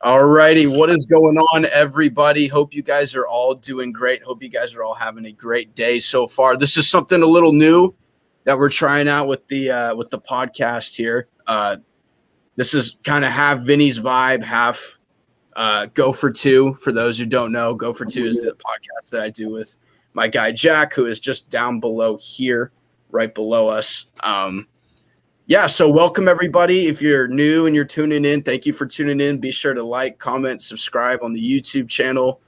Alrighty, what is going on, everybody? Hope you guys are all doing great. Hope you guys are all having a great day so far. This is something a little new that we're trying out with the podcast here. This is kind of half Vinny's vibe, half Go for Two. For those who don't know, Go for Two is the podcast that I do with my guy Jack, who is just down below here, right below us. Yeah, so welcome everybody. If you're new and you're tuning in, thank you for tuning in. Be sure to like, comment, subscribe on the YouTube channel.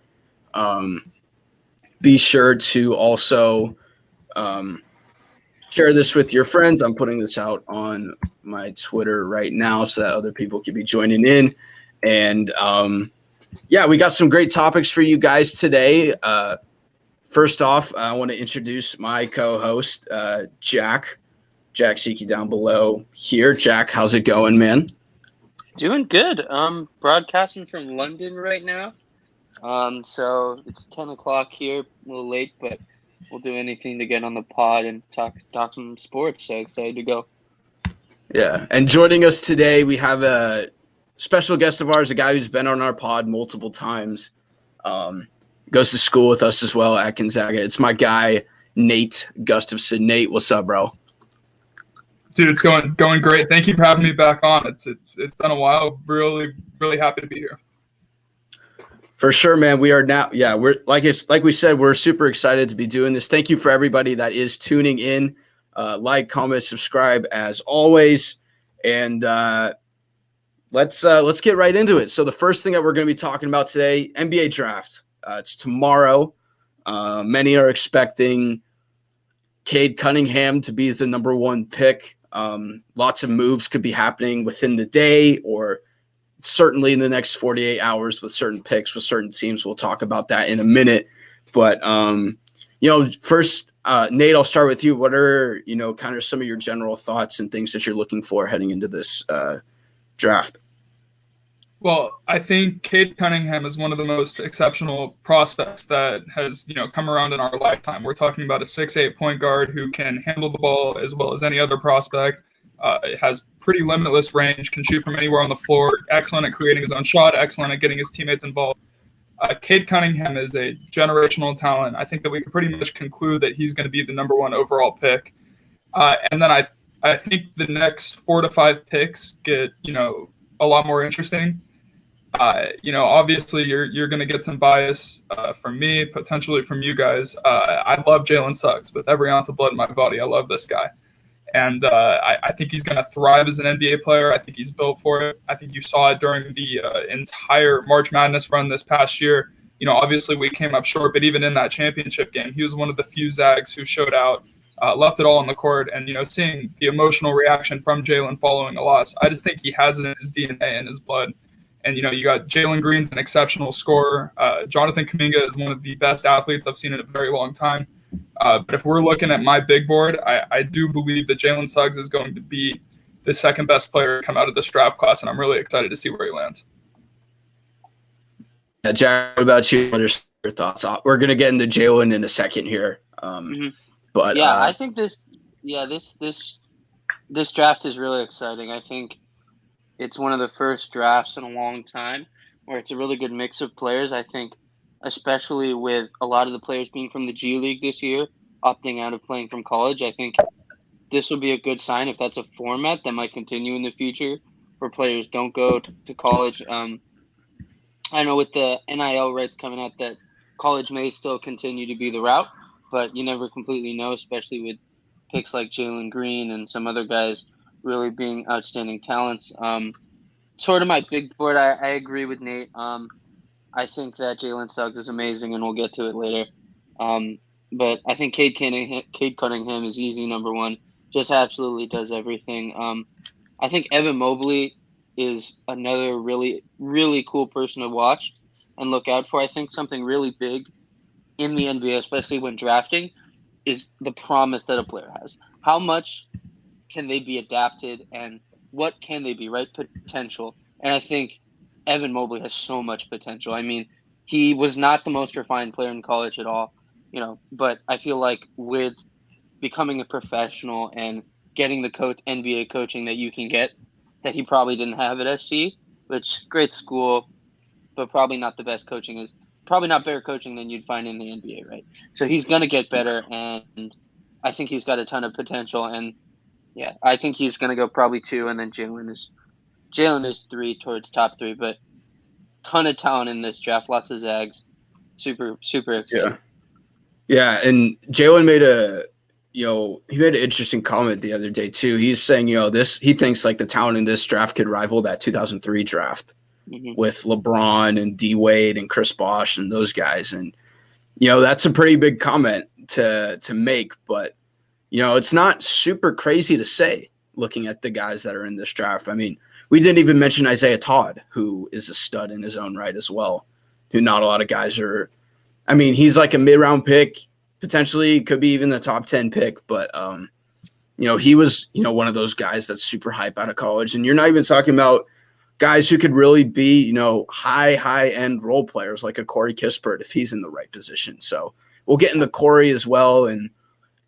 Be sure to also share this with your friends. I'm putting this out on my Twitter right now so that other people can be joining in. And yeah, we got some great topics for you guys today. First off, I want to introduce my co-host, Jack. Jack Siki down below here. Jack, how's it going, man? Doing good. Broadcasting from London right now. So it's 10 o'clock here, a little late, but we'll do anything to get on the pod and talk some sports. So excited to go. Yeah, and joining us today, we have a special guest of ours, a guy who's been on our pod multiple times. Goes to school with us as well at Gonzaga. It's my guy, Nate Gustafson. Nate, what's up, bro? Dude, it's going great. Thank you for having me back on. It's been a while. Really happy to be here. For sure, man. We are now. Yeah, we're like we said, we're super excited to be doing this. Thank you for everybody that is tuning in. Like, comment, subscribe as always, and let's get right into it. So the first thing that we're going to be talking about today, NBA draft. It's tomorrow. Many are expecting Cade Cunningham to be the number one pick. Lots of moves could be happening within the day or certainly in the next 48 hours with certain picks, with certain teams. We'll talk about that in a minute. But, first, Nate, I'll start with you. What are, kind of some of your general thoughts and things that you're looking for heading into this draft? Well, I think Cade Cunningham is one of the most exceptional prospects that has, come around in our lifetime. We're talking about a 6'8" point guard who can handle the ball as well as any other prospect. It has pretty limitless range, can shoot from anywhere on the floor, excellent at creating his own shot, excellent at getting his teammates involved. Cade Cunningham is a generational talent. I think that we can pretty much conclude that he's going to be the number one overall pick. And then I think the next 4 to 5 picks get, a lot more interesting. Obviously you're going to get some bias from me, potentially from you guys. I love Jalen Suggs with every ounce of blood in my body. I love this guy. And I think he's going to thrive as an NBA player. I think he's built for it. I think you saw it during the entire March Madness run this past year. Obviously we came up short, but even in that championship game, he was one of the few Zags who showed out, left it all on the court. And, seeing the emotional reaction from Jalen following a loss, I just think he has it in his DNA and his blood. And, you got Jalen Green's an exceptional scorer. Jonathan Kuminga is one of the best athletes I've seen in a very long time. But if we're looking at my big board, I do believe that Jalen Suggs is going to be the second best player to come out of this draft class, and I'm really excited to see where he lands. Yeah, Jack, what about you? What are your thoughts? We're going to get into Jalen in a second here. But yeah, I think this draft is really exciting. I think it's one of the first drafts in a long time where it's a really good mix of players. I think especially with a lot of the players being from the G League this year, opting out of playing from college, I think this will be a good sign if that's a format that might continue in the future where players don't go to college. I know with the NIL rights coming out that college may still continue to be the route, but you never completely know, especially with picks like Jalen Green and some other guys really being outstanding talents. Sort of my big board, I agree with Nate. I think that Jalen Suggs is amazing, and we'll get to it later. But I think Cade Cunningham is easy number one. Just absolutely does everything. I think Evan Mobley is another really, really cool person to watch and look out for. I think something really big in the NBA, especially when drafting, is the promise that a player has. How much can they be adapted, and what can they be, right? Potential. And I think Evan Mobley has so much potential. I mean, he was not the most refined player in college at all, but I feel like with becoming a professional and getting the NBA coaching that you can get, that he probably didn't have at SC, which great school, but probably not the best coaching. Is probably not better coaching than you'd find in the NBA, right? So he's going to get better, and I think he's got a ton of potential. And yeah, I think he's going to go probably 2, and then Jalen is 3 towards top 3, but ton of talent in this draft, lots of Zags, super excited. Yeah, and Jalen made he made an interesting comment the other day too. He's saying, he thinks like the talent in this draft could rival that 2003 draft with LeBron and D Wade and Chris Bosh and those guys. And, that's a pretty big comment to make, but, it's not super crazy to say looking at the guys that are in this draft. I mean, we didn't even mention Isaiah Todd, who is a stud in his own right as well, who not a lot of guys are. I mean, he's like a mid-round pick, potentially could be even the top 10 pick, but he was, one of those guys that's super hype out of college. And you're not even talking about guys who could really be, high-end role players like a Corey Kispert if he's in the right position. So we'll get into Corey as well. And,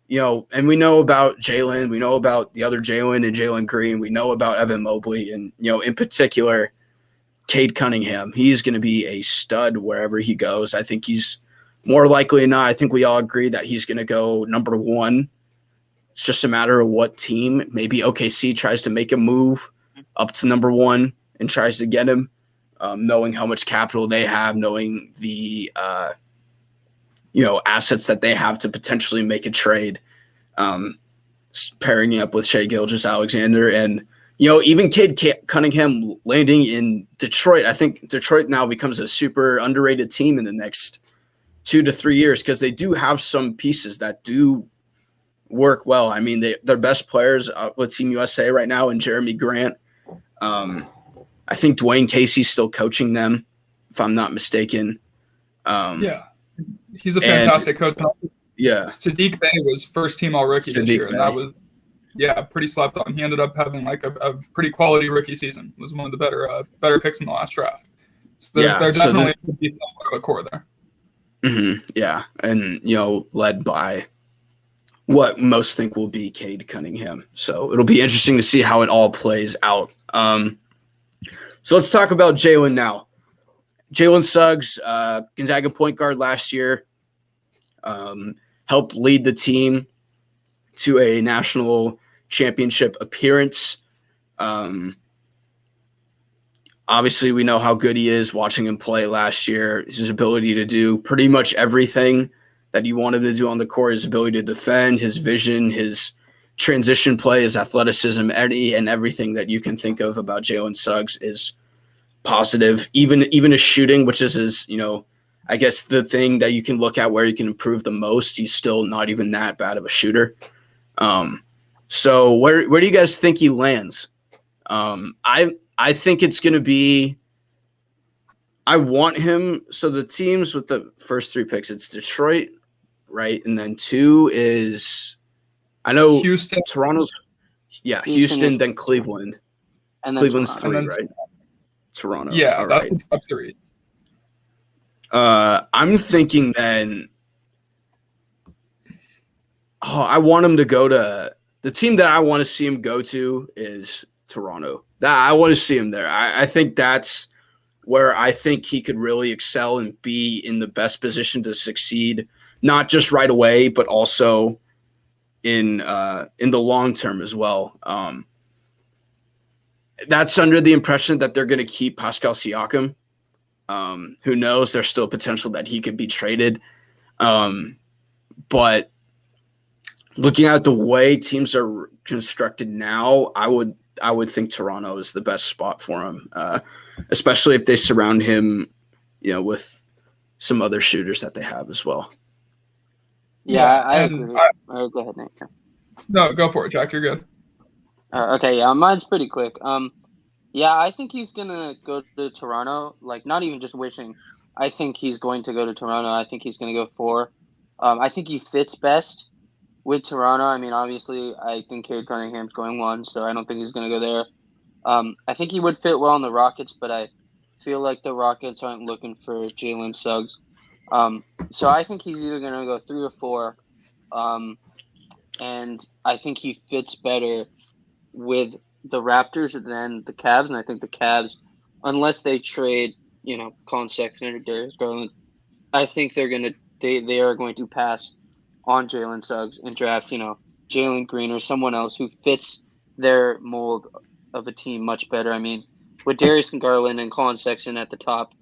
and we know about Jalen. We know about the other Jalen and Jalen Green. We know about Evan Mobley. And, in particular, Cade Cunningham. He's going to be a stud wherever he goes. I think he's more likely than not, I think we all agree that he's going to go number 1. It's just a matter of what team. Maybe OKC tries to make a move up to number 1 and tries to get him, knowing how much capital they have, knowing the assets that they have to potentially make a trade, pairing up with Shai Gilgeous-Alexander and even Cade Cunningham landing in Detroit. I think Detroit now becomes a super underrated team in the next 2 to 3 years because they do have some pieces that do work well. I mean, their best players with Team USA right now and Jeremy Grant. I think Dwayne Casey's still coaching them, if I'm not mistaken. He's a fantastic coach. Yeah. Sadiq Bey was first-team All-Rookie this year, and that was pretty slept on. He ended up having like a pretty quality rookie season. Was one of the better picks in the last draft. So there definitely could be somewhat of a core there. Yeah, and led by what most think will be Cade Cunningham. So it'll be interesting to see how it all plays out. So let's talk about Jalen now. Jalen Suggs, Gonzaga point guard last year, helped lead the team to a national championship appearance. Obviously, we know how good he is watching him play last year. His ability to do pretty much everything that you want him to do on the court, his ability to defend, his vision, his transition play, his athleticism, and everything that you can think of about Jalen Suggs is positive. Even his shooting, which is his, I guess the thing that you can look at where you can improve the most, he's still not even that bad of a shooter. So where do you guys think he lands? I think it's going to be – I want him – so the teams with the first 3 picks, it's Detroit, right? And then 2 is – I know Houston. Toronto's – Houston, then Cleveland. And then Cleveland's Toronto. 3, right? Toronto. Yeah, all that's right. Top 3. I'm thinking then I want him to go to – the team that I want to see him go to is Toronto. I want to see him there. I think that's where I think he could really excel and be in the best position to succeed, not just right away, but also in the long term as well. That's under the impression that they're going to keep Pascal Siakam. Who knows? There's still potential that he could be traded. But looking at the way teams are constructed now, I would think Toronto is the best spot for him, especially if they surround him, with some other shooters that they have as well. Yeah, I agree. Go ahead, Nate. No, go for it, Jack. You're good. Okay, yeah, mine's pretty quick. Yeah, I think he's gonna go to Toronto. Like, not even just wishing. I think he's going to go to Toronto. I think he's gonna go 4. I think he fits best with Toronto. I mean, obviously, I think Cade Cunningham's going 1, so I don't think he's gonna go there. I think he would fit well in the Rockets, but I feel like the Rockets aren't looking for Jalen Suggs. So I think he's either gonna go 3 or 4. And I think he fits better with the Raptors than the Cavs, and I think the Cavs, unless they trade Colin Sexton or Darius Garland, I think they are going to pass on Jalen Suggs and draft, Jalen Green or someone else who fits their mold of a team much better. I mean, with Darius Garland and Colin Sexton at the top,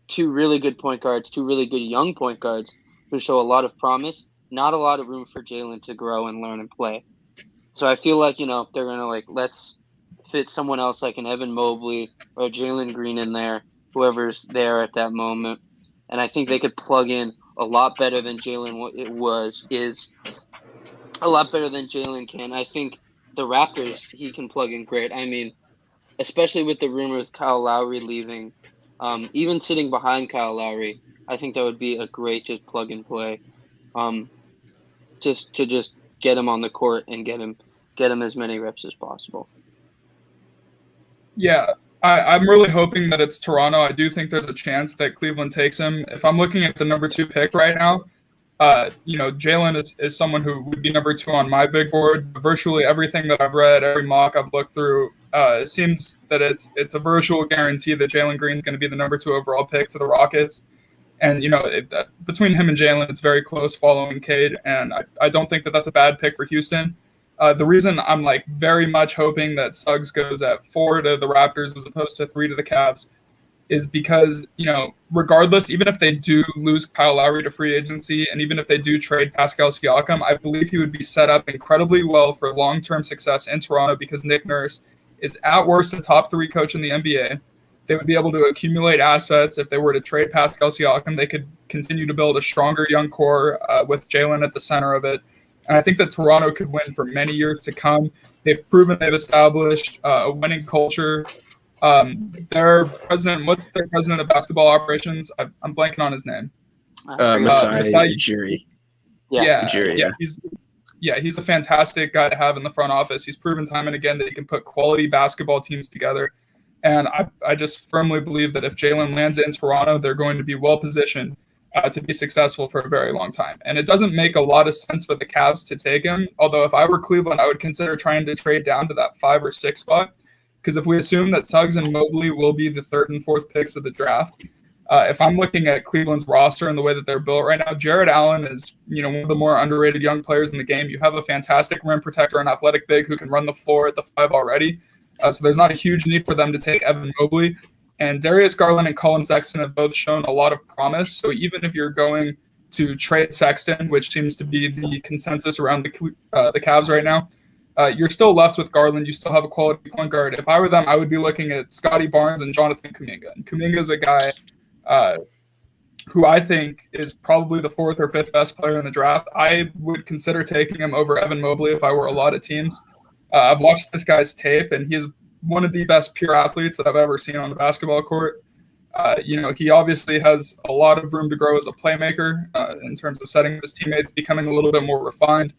two really good point guards, two really good young point guards who show a lot of promise, not a lot of room for Jalen to grow and learn and play. So I feel like, they're going to let's fit someone else like an Evan Mobley or Jalen Green in there, whoever's there at that moment. And I think they could plug in a lot better than Jalen is a lot better than Jalen can. I think the Raptors, he can plug in great. I mean, especially with the rumors Kyle Lowry leaving, even sitting behind Kyle Lowry, I think that would be a great just plug and play. Just to get him on the court and get him as many reps as possible. Yeah, I'm really hoping that it's Toronto. I do think there's a chance that Cleveland takes him. If I'm looking at the number 2 pick right now, Jalen is someone who would be number 2 on my big board. Virtually everything that I've read, every mock I've looked through, it seems that it's a virtual guarantee that Jalen Green's going to be the number 2 overall pick to the Rockets. And, between him and Jalen, it's very close following Cade. And I don't think that that's a bad pick for Houston. The reason I'm very much hoping that Suggs goes at 4 to the Raptors as opposed to 3 to the Cavs is because, regardless, even if they do lose Kyle Lowry to free agency, and even if they do trade Pascal Siakam, I believe he would be set up incredibly well for long-term success in Toronto because Nick Nurse is at worst a top 3 coach in the NBA. They would be able to accumulate assets. If they were to trade Pascal Siakam, they could continue to build a stronger young core with Jalen at the center of it. And I think that Toronto could win for many years to come. They've proven they've established a winning culture. Their president, what's their president of basketball operations? I'm blanking on his name. Masai Ujiri. Yeah. He's a fantastic guy to have in the front office. He's proven time and again that he can put quality basketball teams together. And I just firmly believe that if Jalen lands in Toronto, they're going to be well positioned to be successful for a very long time. And it doesn't make a lot of sense for the Cavs to take him. Although if I were Cleveland, I would consider trying to trade down to that 5 or 6 spot. Because if we assume that Suggs and Mobley will be the 3rd and 4th picks of the draft, if I'm looking at Cleveland's roster and the way that they're built right now, Jared Allen is, one of the more underrated young players in the game. You have a fantastic rim protector and athletic big who can run the floor at the 5 already. So there's not a huge need for them to take Evan Mobley. And Darius Garland and Colin Sexton have both shown a lot of promise. So even if you're going to trade Sexton, which seems to be the consensus around the Cavs right now, you're still left with Garland. You still have a quality point guard. If I were them, I would be looking at Scotty Barnes and Jonathan Kuminga. And Kuminga is a guy who I think is probably the 4th or 5th best player in the draft. I would consider taking him over Evan Mobley if I were a lot of teams. I've watched this guy's tape, and he is one of the best pure athletes that I've ever seen on the basketball court. He obviously has a lot of room to grow as a playmaker in terms of setting his teammates, becoming a little bit more refined.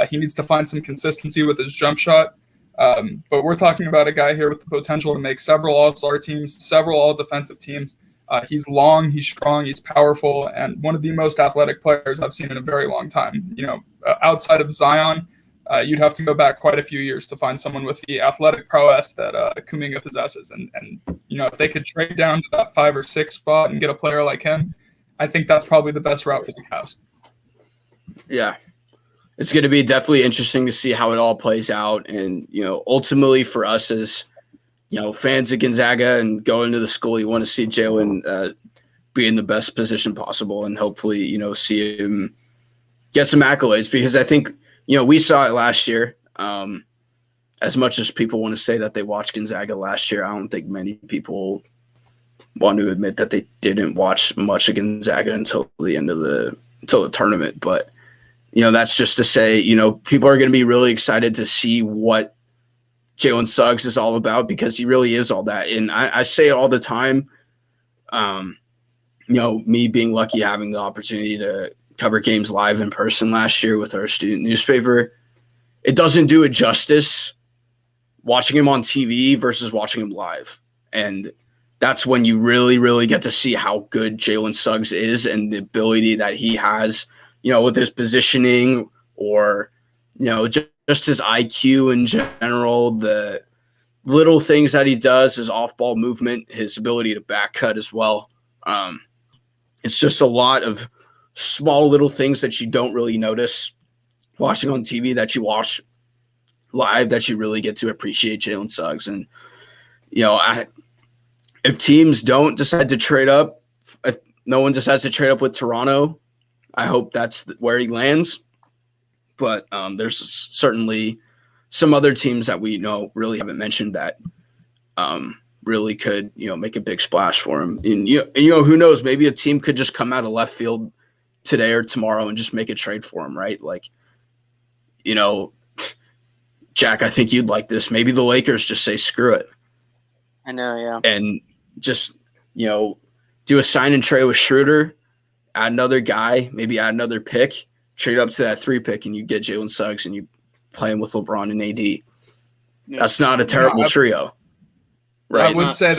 He needs to find some consistency with his jump shot. But we're talking about a guy here with the potential to make several all-star teams, several all-defensive teams. He's long, he's strong, he's powerful, and one of the most athletic players I've seen in a very long time. Outside of Zion, you'd have to go back quite a few years to find someone with the athletic prowess that Kuminga possesses. And if they could trade down to that 5 or 6 spot and get a player like him, I think that's probably the best route for the Cavs. Yeah. It's going to be definitely interesting to see how it all plays out. And, ultimately for us as, fans of Gonzaga and going to the school, you want to see Jalen be in the best position possible and hopefully, see him get some accolades because I think, we saw it last year. As much as people want to say that they watched Gonzaga last year, I don't think many people want to admit that they didn't watch much of Gonzaga until the end of the tournament. But, that's just to say, people are going to be really excited to see what Jalen Suggs is all about because he really is all that. And I say it all the time, me being lucky having the opportunity to cover games live in person last year with our student newspaper, it doesn't do it justice watching him on TV versus watching him live. And that's when you really, really get to see how good Jalen Suggs is and the ability that he has, with his positioning or, just his IQ in general, the little things that he does, his off-ball movement, his ability to back cut as well. It's just a lot of small little things that you don't really notice watching on TV that you watch live that you really get to appreciate Jalen Suggs. And, if teams don't decide to trade up, if no one decides to trade up with Toronto, I hope that's where he lands. But there's certainly some other teams that we really haven't mentioned that really could, make a big splash for him. And who knows? Maybe a team could just come out of left field today or tomorrow and just make a trade for him, right? Like, Jack, I think you'd like this. Maybe the Lakers just say screw it. I know, yeah. And just, do a sign and trade with Schroeder, add another guy, maybe add another pick, trade up to that 3 pick, and you get Jalen Suggs and you play him with LeBron and AD. Yeah. That's not a terrible trio. Right. I would say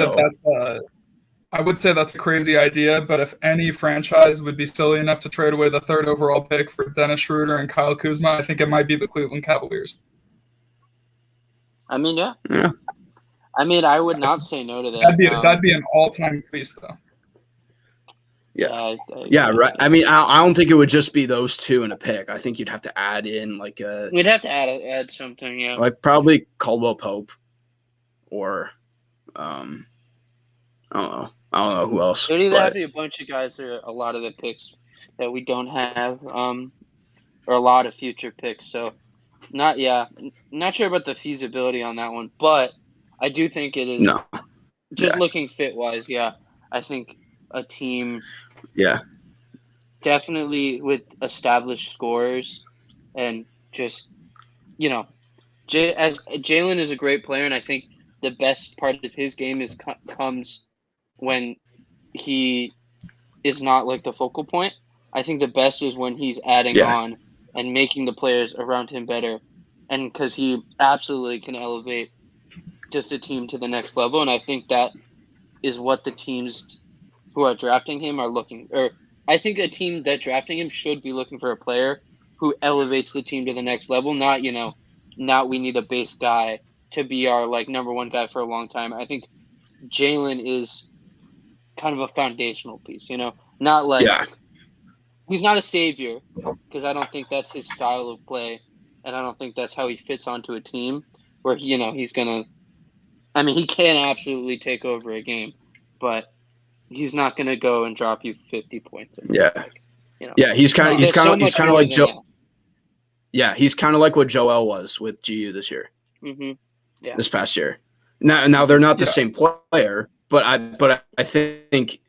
that's a crazy idea, but if any franchise would be silly enough to trade away the 3rd overall pick for Dennis Schroeder and Kyle Kuzma, I think it might be the Cleveland Cavaliers. I mean, yeah. Yeah. I mean, I would not say no to that. That'd be an all-time fleece, though. Yeah. Right. I mean, I don't think it would just be those two in a pick. I think you'd have to add in we'd have to add something, yeah. Like probably Caldwell Pope or I don't know who else. It would either have to be a bunch of guys or a lot of the picks that we don't have, or a lot of future picks. So not sure about the feasibility on that one, but I do think it is looking fit wise, yeah. I think a team definitely with established scorers and just as Jalen is a great player, and I think the best part of his game comes when he is not like the focal point. I think the best is when he's adding on and making the players around him better, and because he absolutely can elevate just a team to the next level. And I think that is what the teams who are drafting him are looking, or I think a team that drafting him should be looking for a player who elevates the team to the next level. Not, not we need a base guy to be our number one guy for a long time. I think Jalen is kind of a foundational piece, not he's not a savior, because I don't think that's his style of play. And I don't think that's how he fits onto a team where, he's going to, he can absolutely take over a game, but he's not going to go and drop you 50 points. He's kind of like Joe. Yeah, he's kind of like what Joel was with GU this year. Mm-hmm. Yeah. This past year. Now they're not the same player, but I think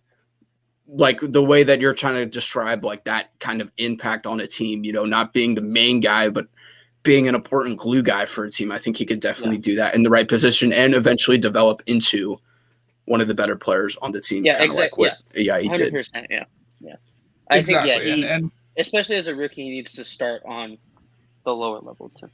the way that you're trying to describe that kind of impact on a team, not being the main guy, but being an important glue guy for a team. I think he could definitely do that in the right position and eventually develop into one of the better players on the team. Yeah, exactly. He 100%, did. Yeah. I think and especially as a rookie, he needs to start on the lower level too.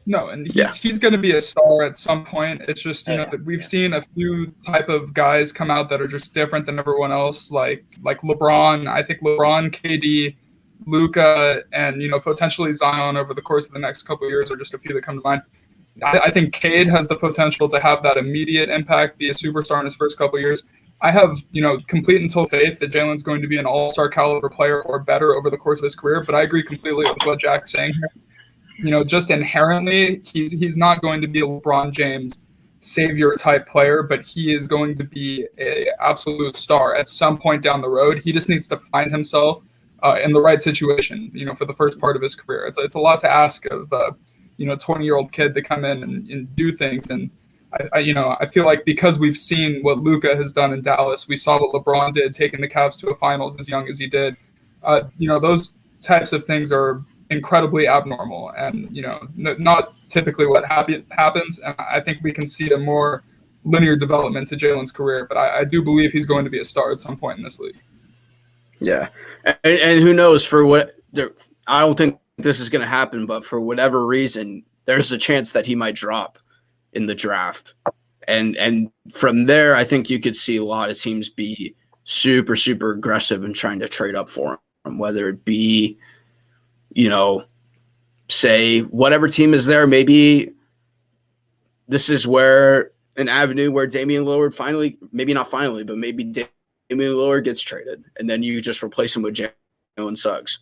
No, and he's going to be a star at some point. It's just that we've seen a few type of guys come out that are just different than everyone else, like LeBron. I think LeBron, KD, Luka, and potentially Zion over the course of the next couple of years are just a few that come to mind. I think Cade has the potential to have that immediate impact, be a superstar in his first couple of years. I have complete and total faith that Jalen's going to be an all-star caliber player or better over the course of his career. But I agree completely with what Jack's saying here. Just inherently, he's not going to be a LeBron James savior type player, but he is going to be a absolute star at some point down the road. He just needs to find himself in the right situation, for the first part of his career. It's a lot to ask of, 20-year-old kid to come in and do things. And I feel like because we've seen what Luka has done in Dallas, we saw what LeBron did, taking the Cavs to a finals as young as he did. Those types of things are incredibly abnormal and, not typically what happens. And I think we can see a more linear development to Jalen's career, but I do believe he's going to be a star at some point in this league. Yeah. And who knows I don't think this is going to happen, but for whatever reason, there's a chance that he might drop in the draft. And from there, I think you could see a lot of teams be super, super aggressive in trying to trade up for him, whether it be, say whatever team is there, maybe this is where an avenue where Damian Lillard finally, maybe not finally, but maybe Damian Lillard gets traded, and then you just replace him with Jalen Suggs.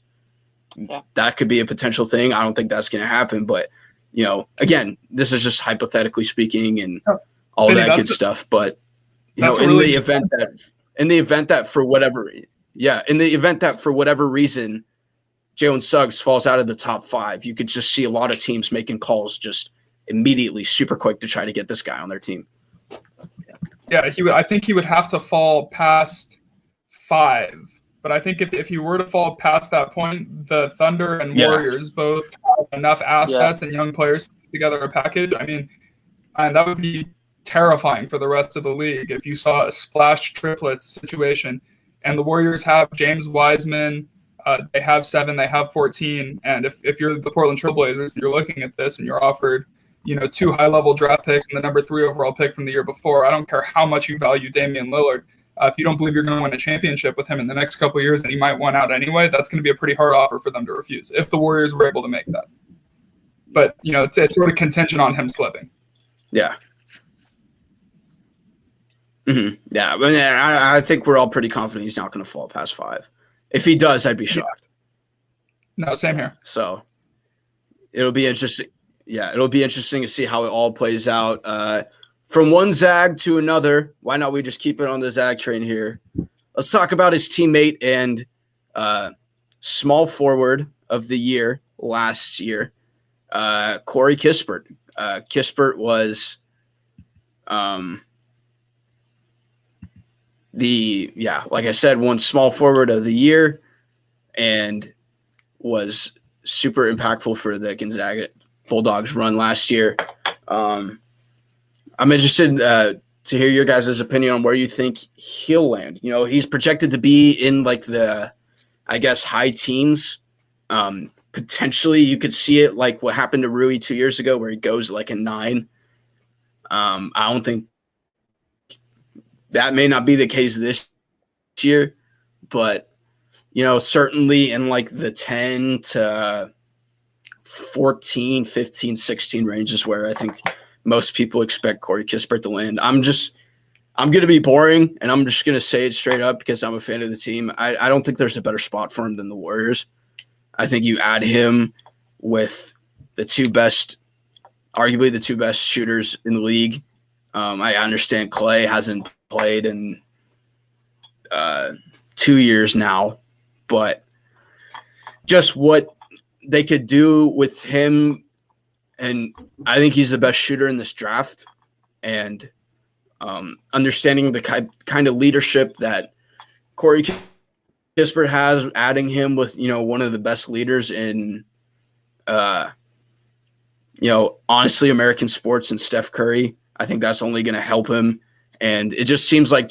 Yeah. That could be a potential thing. I don't think that's going to happen, but again, this is just hypothetically speaking and all Vinny, that good stuff. But in really the event that for whatever reason Jalen Suggs falls out of the top 5, you could just see a lot of teams making calls just immediately, super quick to try to get this guy on their team. Yeah, I think he would have to fall past 5. But I think if he were to fall past that point, the Thunder and Warriors both have enough assets and young players to put together a package. I mean, and that would be terrifying for the rest of the league if you saw a splash triplets situation. And the Warriors have James Wiseman. They have 7. They have 14. And if you're the Portland Trailblazers and you're looking at this and you're offered, 2 high-level draft picks and the number 3 overall pick from the year before, I don't care how much you value Damian Lillard. If you don't believe you're going to win a championship with him in the next couple of years and he might want out anyway, that's going to be a pretty hard offer for them to refuse if the Warriors were able to make that. But, it's sort of contingent on him slipping. Yeah. Mm-hmm. Yeah, but I think we're all pretty confident he's not going to fall past 5. If he does, I'd be shocked. No, same here. So it'll be interesting. Yeah, it'll be interesting to see how it all plays out. From one Zag to another, why not we just keep it on the Zag train here? Let's talk about his teammate and small forward of the year last year, Corey Kispert. Kispert was like I said, won small forward of the year and was super impactful for the Gonzaga Bulldogs run last year. I'm interested to hear your guys' opinion on where you think he'll land. He's projected to be in like the, I guess, high teens. Potentially you could see it like what happened to Rui 2 years ago where he goes like a 9. I don't think that may not be the case this year, but certainly in like the 10 to 14, 15, 16 range is where I think most people expect Corey Kispert to land. I'm going to be boring, and I'm just going to say it straight up because I'm a fan of the team. I don't think there's a better spot for him than the Warriors. I think you add him with arguably the 2 best shooters in the league. I understand Clay hasn't played in 2 years now, but just what they could do with him, and I think he's the best shooter in this draft, and understanding the kind of leadership that Corey Kispert has, adding him with, one of the best leaders in, honestly, American sports and Steph Curry. I think that's only going to help him. And it just seems like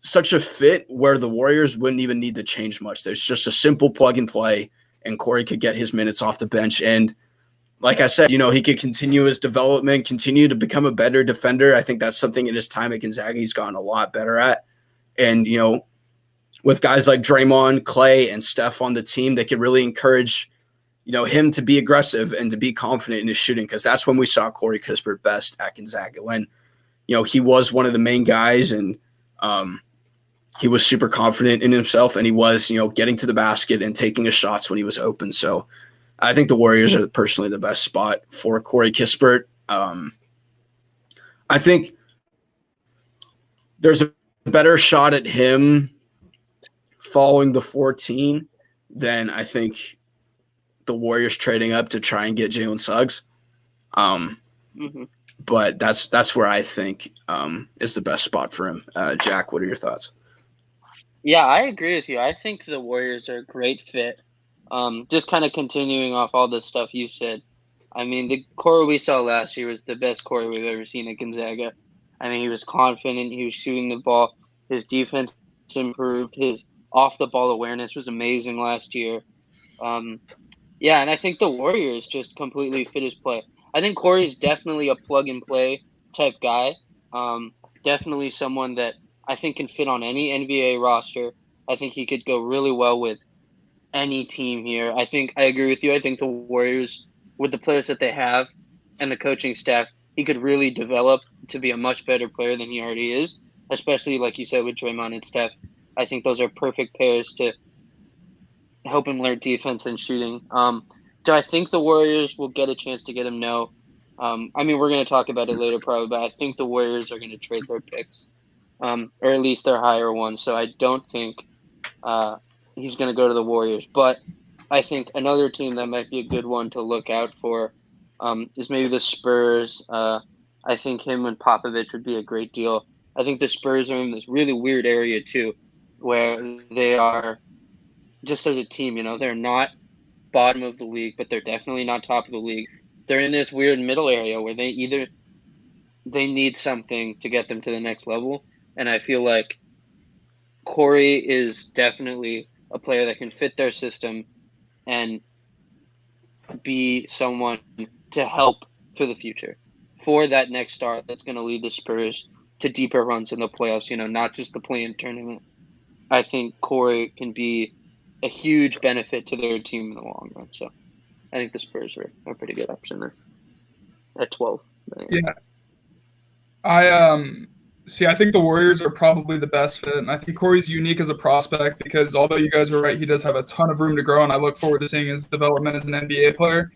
such a fit where the Warriors wouldn't even need to change much. There's just a simple plug and play, and Corey could get his minutes off the bench. And like I said, he could continue his development, continue to become a better defender. I think that's something in his time at Gonzaga he's gotten a lot better at. And, with guys like Draymond, Clay, and Steph on the team, they could really encourage, him to be aggressive and to be confident in his shooting, because that's when we saw Corey Kispert best at Gonzaga, when, he was one of the main guys, and he was super confident in himself, and he was, getting to the basket and taking his shots when he was open. So I think the Warriors are personally the best spot for Corey Kispert. I think there's a better shot at him following the 14 than I think the Warriors trading up to try and get Jalen Suggs. But that's where I think is the best spot for him. Jack, what are your thoughts? Yeah, I agree with you. I think the Warriors are a great fit. Just kind of continuing off all the stuff you said. I mean, the Corey we saw last year was the best Corey we've ever seen at Gonzaga. I mean, he was confident. He was shooting the ball. His defense improved. His off-the-ball awareness was amazing last year. Yeah, and I think the Warriors just completely fit his play. I think Corey's definitely a plug-and-play type guy. Definitely someone that I think can fit on any NBA roster. I think he could go really well with any team here. I agree with you. I think the Warriors with the players that they have and the coaching staff, he could really develop to be a much better player than he already is, especially like you said with Draymond and Steph. I think those are perfect pairs to help him learn defense and shooting. Do I think the Warriors will get a chance to get him? No. I mean, we're going to talk about it later probably, but I think the Warriors are going to trade their picks, or at least their higher ones. So I don't think he's going to go to the Warriors. But I think another team that might be a good one to look out for is maybe the Spurs. I think him and Popovich would be a great deal. I think the Spurs are in this really weird area too, where they are just as a team, they're not bottom of the league, but they're definitely not top of the league. They're in this weird middle area where they need something to get them to the next level. And I feel like Corey is definitely a player that can fit their system and be someone to help for the future, for that next star that's going to lead the Spurs to deeper runs in the playoffs, not just the play-in tournament. I think Corey can be a huge benefit to their team in the long run. So I think the Spurs are a pretty good option there at 12. Yeah. I think the Warriors are probably the best fit, and I think Corey's unique as a prospect because although you guys are right, he does have a ton of room to grow, and I look forward to seeing his development as an NBA player.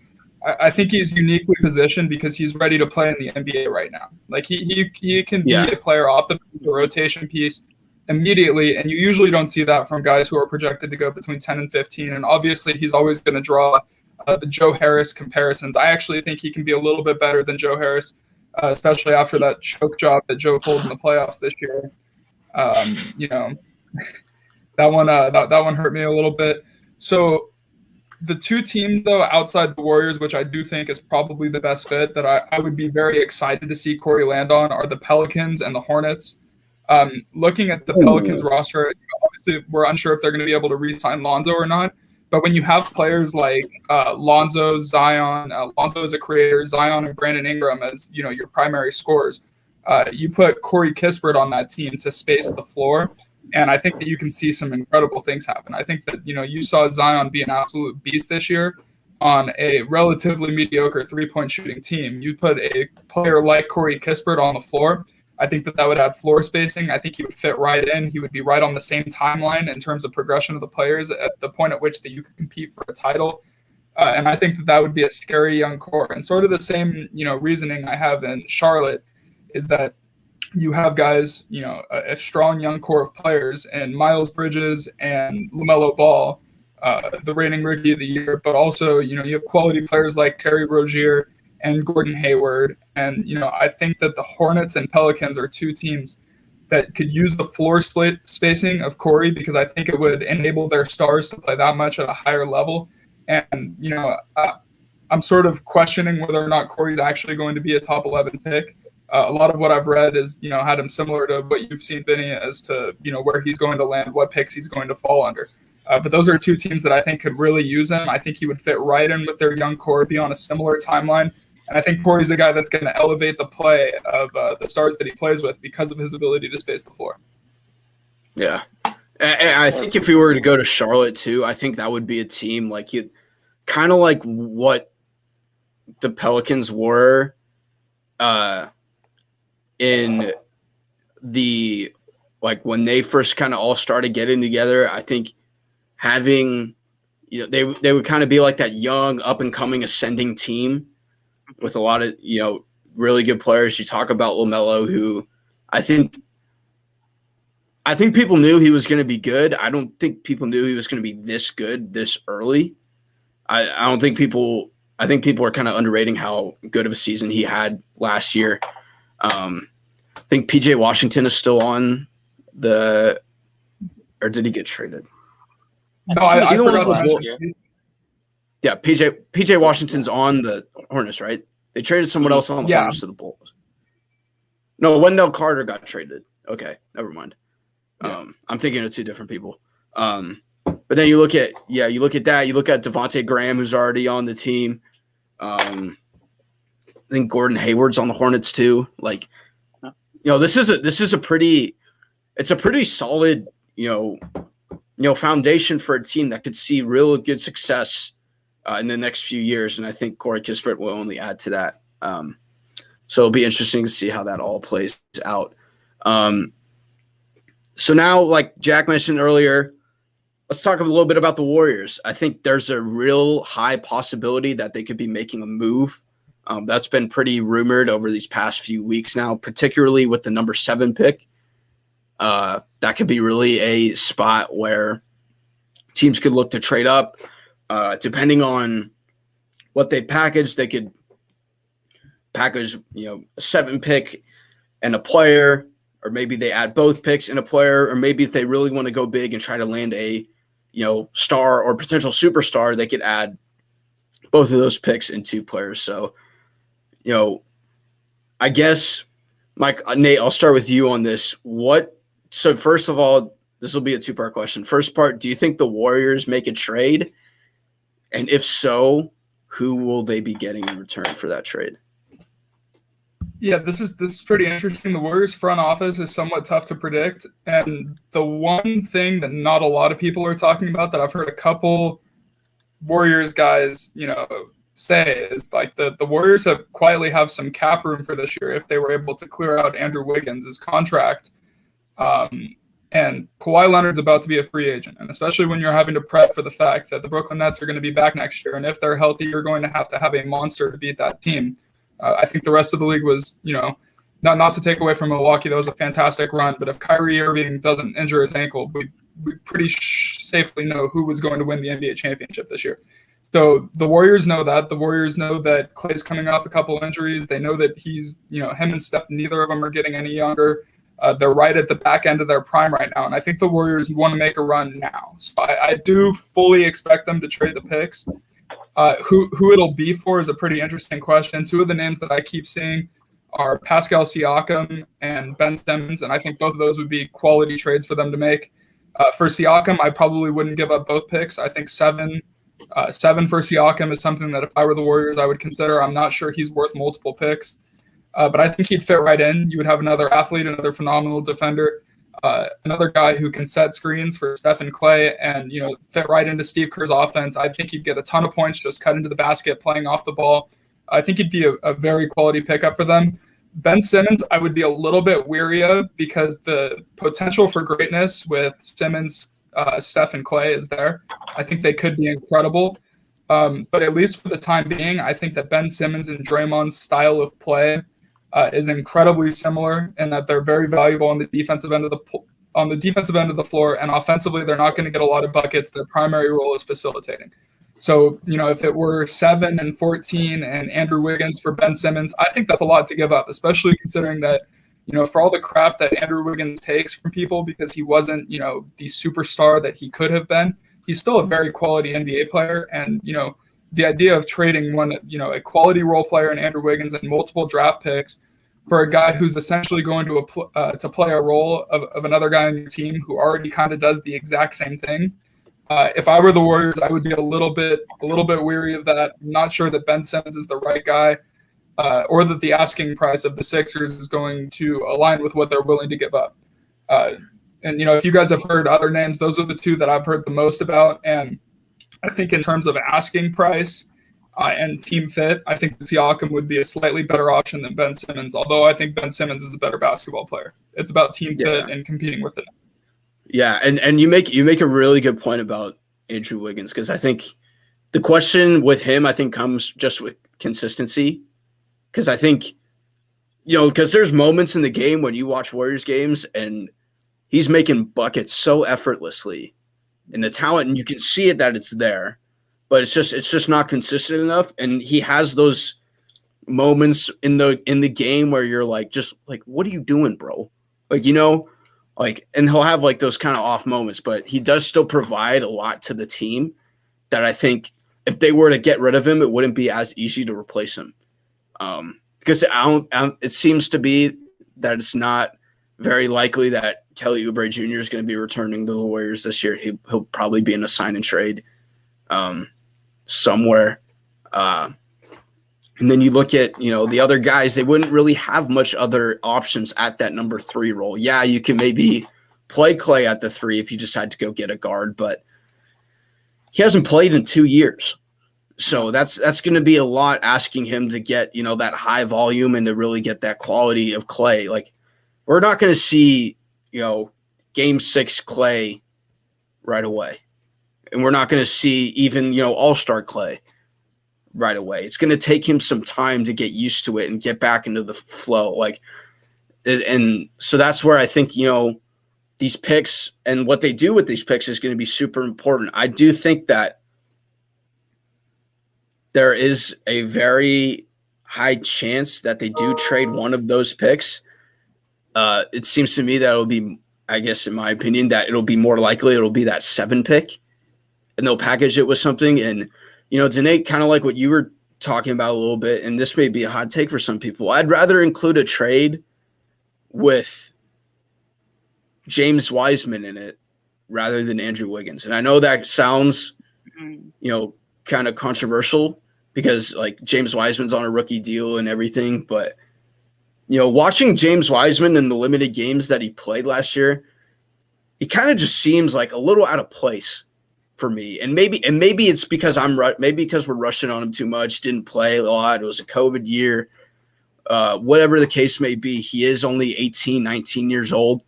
I think he's uniquely positioned because he's ready to play in the NBA right now. Like he can be a player off the rotation piece immediately, and you usually don't see that from guys who are projected to go between 10 and 15. And obviously, he's always going to draw the Joe Harris comparisons. I actually think he can be a little bit better than Joe Harris, especially after that choke job that Joe pulled in the playoffs this year. That one hurt me a little bit. So the two teams, though, outside the Warriors, which I do think is probably the best fit that I would be very excited to see Corey land on, are the Pelicans and the Hornets. Looking at the Pelicans roster, obviously we're unsure if they're going to be able to re-sign Lonzo or not. But when you have players like Lonzo, Zion, Lonzo as a creator, Zion and Brandon Ingram as your primary scorers, you put Corey Kispert on that team to space the floor, and I think that you can see some incredible things happen. I think that you saw Zion be an absolute beast this year on a relatively mediocre three-point shooting team. You put a player like Corey Kispert on the floor, I think that would add floor spacing. I think he would fit right in. He would be right on the same timeline in terms of progression of the players at the point at which that you could compete for a title. And I think that would be a scary young core. And sort of the same, reasoning I have in Charlotte is that you have guys, a strong young core of players and Miles Bridges and LaMelo Ball, the reigning rookie of the year, but also, you have quality players like Terry Rozier and Gordon Hayward. And, I think that the Hornets and Pelicans are two teams that could use the floor spacing of Corey because I think it would enable their stars to play that much at a higher level. And, I'm sort of questioning whether or not Corey's actually going to be a top 11 pick. A lot of what I've read is, had him similar to what you've seen, Vinny, as to, where he's going to land, what picks he's going to fall under. But those are two teams that I think could really use him. I think he would fit right in with their young core, be on a similar timeline. And I think Corey's a guy that's going to elevate the play of the stars that he plays with because of his ability to space the floor. Yeah. And I think if he were to go to Charlotte too, I think that would be a team like you, kind of like what the Pelicans were in the, like when they first kind of all started getting together. I think having, they would kind of be like that young up and coming ascending team with a lot of, really good players. You talk about LaMelo, who I think people knew he was going to be good. I don't think people knew he was going to be this good this early. I think people are kind of underrating how good of a season he had last year. I think PJ Washington is still on or did he get traded? No, I forgot last year. Yeah, PJ Washington's on the Hornets, right? They traded someone else on the Hornets to the Bulls. No, Wendell Carter got traded. Okay, never mind. Yeah. I'm thinking of two different people. But then you look at that. You look at Devontae Graham, who's already on the team. I think Gordon Hayward's on the Hornets too. Like, this is a pretty solid, foundation for a team that could see real good success in the next few years, and I think Corey Kispert will only add to that. So it'll be interesting to see how that all plays out. So now, like Jack mentioned earlier, let's talk a little bit about the Warriors. I think there's a real high possibility that they could be making a move. That's been pretty rumored over these past few weeks now, particularly with the number 7 pick. That could be really a spot where teams could look to trade up. Depending on what they package, they could package, a 7 pick and a player, or maybe they add both picks and a player, or maybe if they really want to go big and try to land a, star or potential superstar, they could add both of those picks and 2 players. So, I guess, Nate, I'll start with you on this. So first of all, this will be a 2-part question. First part, do you think the Warriors make a trade? And if so, who will they be getting in return for that trade? Yeah, this is pretty interesting. The Warriors front office is somewhat tough to predict. And the one thing that not a lot of people are talking about that I've heard a couple Warriors guys, say is like the Warriors quietly have some cap room for this year if they were able to clear out Andrew Wiggins' contract. And Kawhi Leonard's about to be a free agent, and especially when you're having to prep for the fact that the Brooklyn Nets are going to be back next year, and if they're healthy, you're going to have a monster to beat that team. I think the rest of the league was, not to take away from Milwaukee, that was a fantastic run, but if Kyrie Irving doesn't injure his ankle, we pretty safely know who was going to win the NBA championship this year. So the Warriors know that. The Warriors know that Klay's coming off a couple of injuries. They know that he's, him and Steph, neither of them are getting any younger. They're right at the back end of their prime right now, and I think the Warriors want to make a run now. So I do fully expect them to trade the picks. Who it'll be for is a pretty interesting question. 2 of the names that I keep seeing are Pascal Siakam and Ben Simmons, and I think both of those would be quality trades for them to make. For Siakam, I probably wouldn't give up both picks. I think 7 for Siakam is something that if I were the Warriors, I would consider. I'm not sure he's worth multiple picks. But I think he'd fit right in. You would have another athlete, another phenomenal defender, another guy who can set screens for Steph and Klay and, fit right into Steve Kerr's offense. I think he'd get a ton of points just cut into the basket, playing off the ball. I think he'd be a very quality pickup for them. Ben Simmons, I would be a little bit weary of because the potential for greatness with Simmons, Steph, and Klay is there. I think they could be incredible. But at least for the time being, I think that Ben Simmons and Draymond's style of play is incredibly similar, and that they're very valuable on the defensive end of the floor. And offensively, they're not going to get a lot of buckets. Their primary role is facilitating. So, if it were 7 and 14 and Andrew Wiggins for Ben Simmons, I think that's a lot to give up, especially considering that, for all the crap that Andrew Wiggins takes from people because he wasn't, the superstar that he could have been, he's still a very quality NBA player. And, the idea of trading a quality role player in Andrew Wiggins and multiple draft picks for a guy who's essentially going to play a role of another guy on your team who already kind of does the exact same thing. If I were the Warriors, I would be a little bit weary of that. I'm not sure that Ben Simmons is the right guy, or that the asking price of the Sixers is going to align with what they're willing to give up. And if you guys have heard other names, those are the 2 that I've heard the most about. And I think in terms of asking price and team fit, I think Siakam would be a slightly better option than Ben Simmons, although I think Ben Simmons is a better basketball player. It's about team fit and competing with it. Yeah, and you make a really good point about Andrew Wiggins, because I think the question with him, comes just with consistency. Because I think, because there's moments in the game when you watch Warriors games and he's making buckets so effortlessly. And the talent, and you can see it that it's there, but it's just not consistent enough. And he has those moments in the game where you're like, what are you doing, bro? And he'll have those kind of off moments, but he does still provide a lot to the team that I think if they were to get rid of him, it wouldn't be as easy to replace him. Because it seems to be that it's not very likely that Kelly Oubre Jr. is going to be returning to the Warriors this year. He'll probably be in a sign and trade somewhere. And then you look at, the other guys, they wouldn't really have much other options at that number 3 role. Yeah, you can maybe play Klay at the 3 if you decide to go get a guard, but he hasn't played in 2 years. So that's going to be a lot, asking him to get, that high volume and to really get that quality of Klay. Like, we're not going to see, game 6 Klay right away. And we're not going to see even, all-star Klay right away. It's going to take him some time to get used to it and get back into the flow. And so that's where I think, these picks and what they do with these picks is going to be super important. I do think that there is a very high chance that they do trade one of those picks. It seems to me that it'll be, I guess, in my opinion, that it'll be more likely it'll be that 7 pick, and they'll package it with something. And, Danae, kind of like what you were talking about a little bit, and this may be a hot take for some people, I'd rather include a trade with James Wiseman in it rather than Andrew Wiggins. And I know that sounds, kind of controversial because James Wiseman's on a rookie deal and everything, but watching James Wiseman in the limited games that he played last year, he kind of just seems like a little out of place for me. And maybe it's because because we're rushing on him too much, didn't play a lot. It was a COVID year. Whatever the case may be, he is only 18, 19 years old.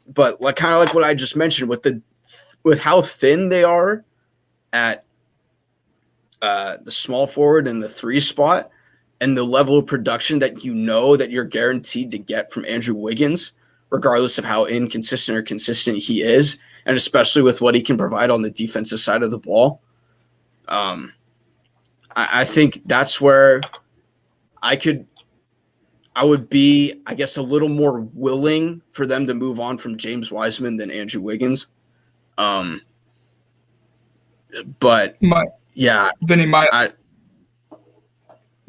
But kind of like what I just mentioned with how thin they are at the small forward and the 3 spot, and the level of production that that you're guaranteed to get from Andrew Wiggins, regardless of how inconsistent or consistent he is, and especially with what he can provide on the defensive side of the ball. I think that's where I would be, I guess, a little more willing for them to move on from James Wiseman than Andrew Wiggins. But Vinny,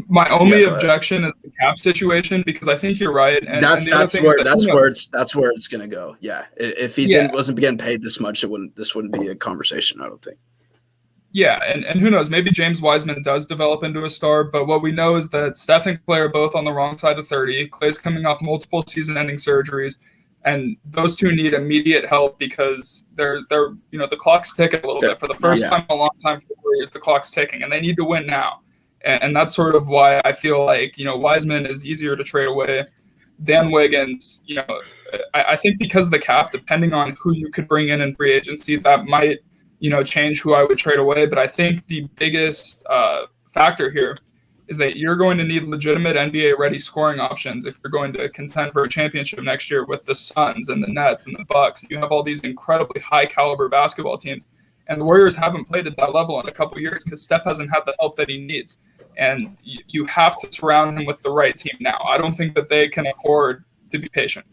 my only objection is the cap situation, because I think you're right. And that's where it's gonna go. Yeah, if he wasn't getting paid this much, this wouldn't be a conversation, I don't think. Yeah, and who knows? Maybe James Wiseman does develop into a star, but what we know is that Steph and Klay are both on the wrong side of 30. Klay's coming off multiple season-ending surgeries, and those two need immediate help because they're the clock's ticking a little bit. For the first time in a long time for the Warriors, the clock's ticking, and they need to win now. And that's sort of why I feel like, Wiseman is easier to trade away than Wiggins. I think because of the cap, depending on who you could bring in free agency, that might, change who I would trade away. But I think the biggest factor here is that you're going to need legitimate NBA-ready scoring options if you're going to contend for a championship next year with the Suns and the Nets and the Bucks. You have all these incredibly high-caliber basketball teams, and the Warriors haven't played at that level in a couple of years because Steph hasn't had the help that he needs. And you have to surround him with the right team now. I don't think that they can afford to be patient.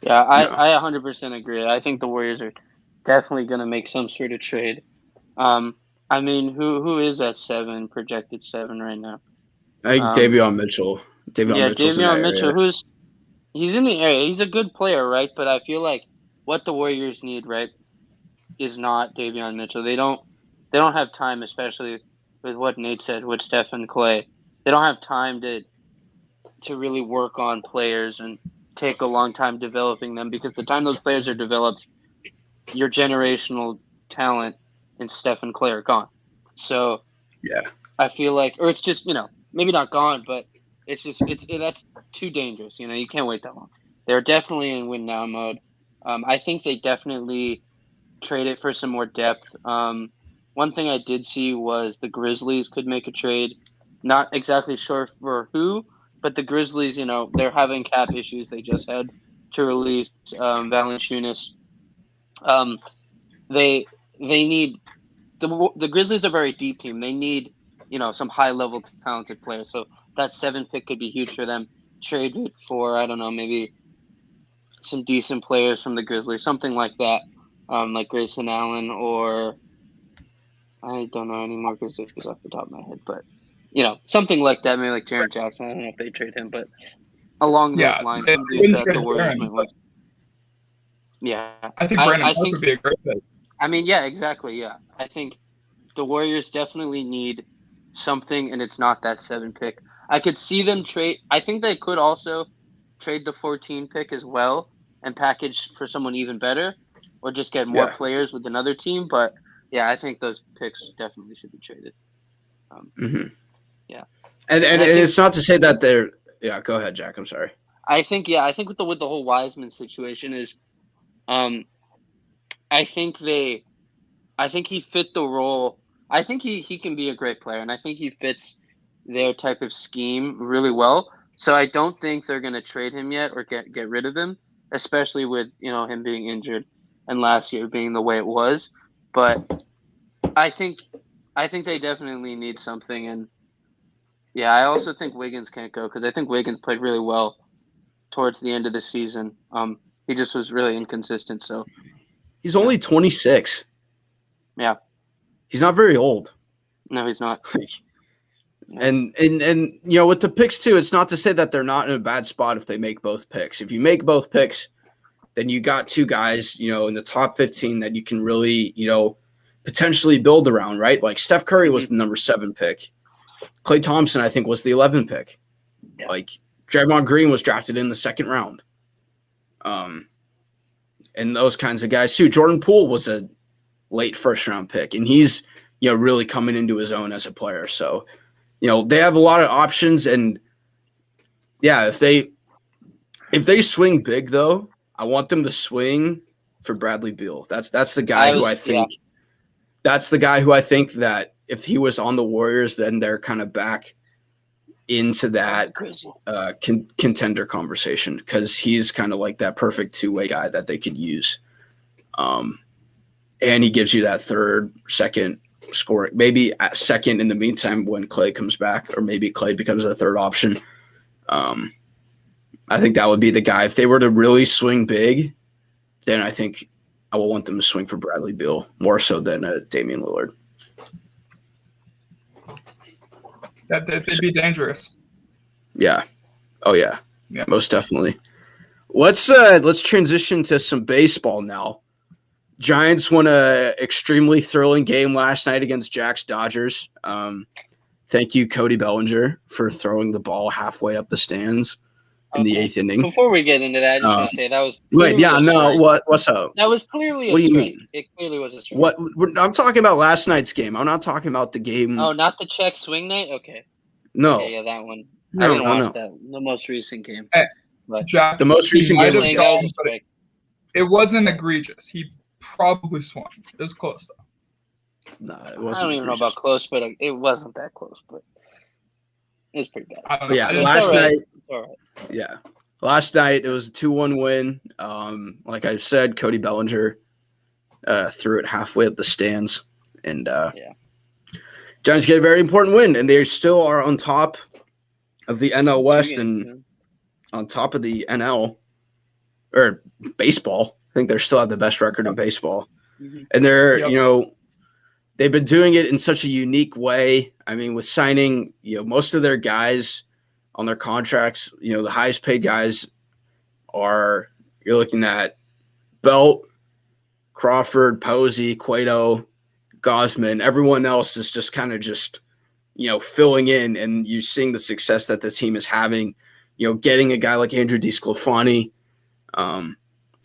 Yeah, I 100% agree. I think the Warriors are definitely going to make some sort of trade. I mean, who is at 7, projected 7 right now? I think Davion Mitchell. Davion Mitchell, he's in the area. He's a good player, right? But I feel like what the Warriors need, right, is not Davion Mitchell. They don't have time, especially with what Nate said with Steph and Klay. They don't have time to really work on players and take a long time developing them, because the time those players are developed, your generational talent and Steph and Klay are gone. So I feel like, or it's just, maybe not gone, but it's that's too dangerous. You can't wait that long. They're definitely in win now mode. I think they definitely trade it for some more depth. One thing I did see was the Grizzlies could make a trade. Not exactly sure for who, but the Grizzlies, they're having cap issues. They just had to release Valanciunas. They need the Grizzlies are a very deep team. They need some high level talented players. So that 7 pick could be huge for them. Trade it for, I don't know, maybe some decent players from the Grizzlies, something like that, like Grayson Allen, or I don't know any more Grizzlies off the top of my head, but something like that, maybe like Jaren Jackson. I don't know if they trade him, but along those lines, some dudes that the Warriors might want. Yeah, I think Brandon Clark would be a great fit. I mean, yeah, exactly. Yeah, I think the Warriors definitely need something, and it's not that 7 pick. I could see them trade. I think they could also trade the 14 pick as well and package for someone even better, or just get more players with another team. But yeah, I think those picks definitely should be traded. Mm-hmm. Yeah. And I think, it's not to say that they're – yeah, go ahead, Jack. I'm sorry. I think with the whole Wiseman situation is, I think he fit the role. I think he can be a great player, and I think he fits their type of scheme really well. So I don't think they're going to trade him yet or get rid of him, especially with him being injured and last year being the way it was. But I think they definitely need something, and yeah, I also think Wiggins can't go because I think Wiggins played really well towards the end of the season. He just was really inconsistent. So He's only 26. yeah, He's not very old. no, he's not. And with the picks too, it's not to say that they're not in a bad spot if they make both picks. If you make both picks, then you got two guys, in the top 15 that you can really, potentially build around, right? Like Steph Curry was the number 7 pick. Klay Thompson, I think, was the 11th pick. Yeah. Like Draymond Green was drafted in the 2nd round. And those kinds of guys too. Jordan Poole was a late 1st round pick, and he's, really coming into his own as a player. So, they have a lot of options, and yeah, if they swing big though, I want them to swing for Bradley Beal. That's the guy who I think that's the guy who I think that if he was on the Warriors, then they're kind of back into that contender conversation, because he's kind of like that perfect two-way guy that they could use. And he gives you that 3rd, 2nd scoring, maybe at 2nd in the meantime when Klay comes back, or maybe Klay becomes a 3rd option. I think that would be the guy. If they were to really swing big, then I think I will want them to swing for Bradley Beal more so than Damian Lillard. They'd be dangerous. Yeah. Oh yeah. Yeah. Most definitely. Let's transition to some baseball now. Giants won a extremely thrilling game last night against Jack's Dodgers. Thank you, Cody Bellinger, for throwing the ball halfway up the stands in the 8th inning. Before we get into that, I just want to say that was what's up? That was clearly a what do you strike. mean? It clearly was a strike. What I'm talking about last night's game. I'm not talking about the game. Oh, not the check swing night? Okay. No. Okay, yeah, that one. No, I didn't no, watch that. The most recent game. But Jack, the most recent game was it wasn't egregious. He probably swung. It was close though. No, it wasn't. I don't even know about close, but it wasn't that close. But it was pretty bad. Yeah, last night. All right. Yeah, last night it was a 2-1 win. Like I said, Cody Bellinger threw it halfway up the stands, and Giants get a very important win, and they still are on top of the NL West and on top of the NL or baseball. I think they're still have the best record in baseball. Mm-hmm. And they're, they've been doing it in such a unique way. I mean, with signing, most of their guys on their contracts, the highest paid guys you're looking at Belt, Crawford, Posey, Cueto, Gosman. Everyone else is just kind of filling in, and you're seeing the success that the team is having, getting a guy like Andrew DeSclafani,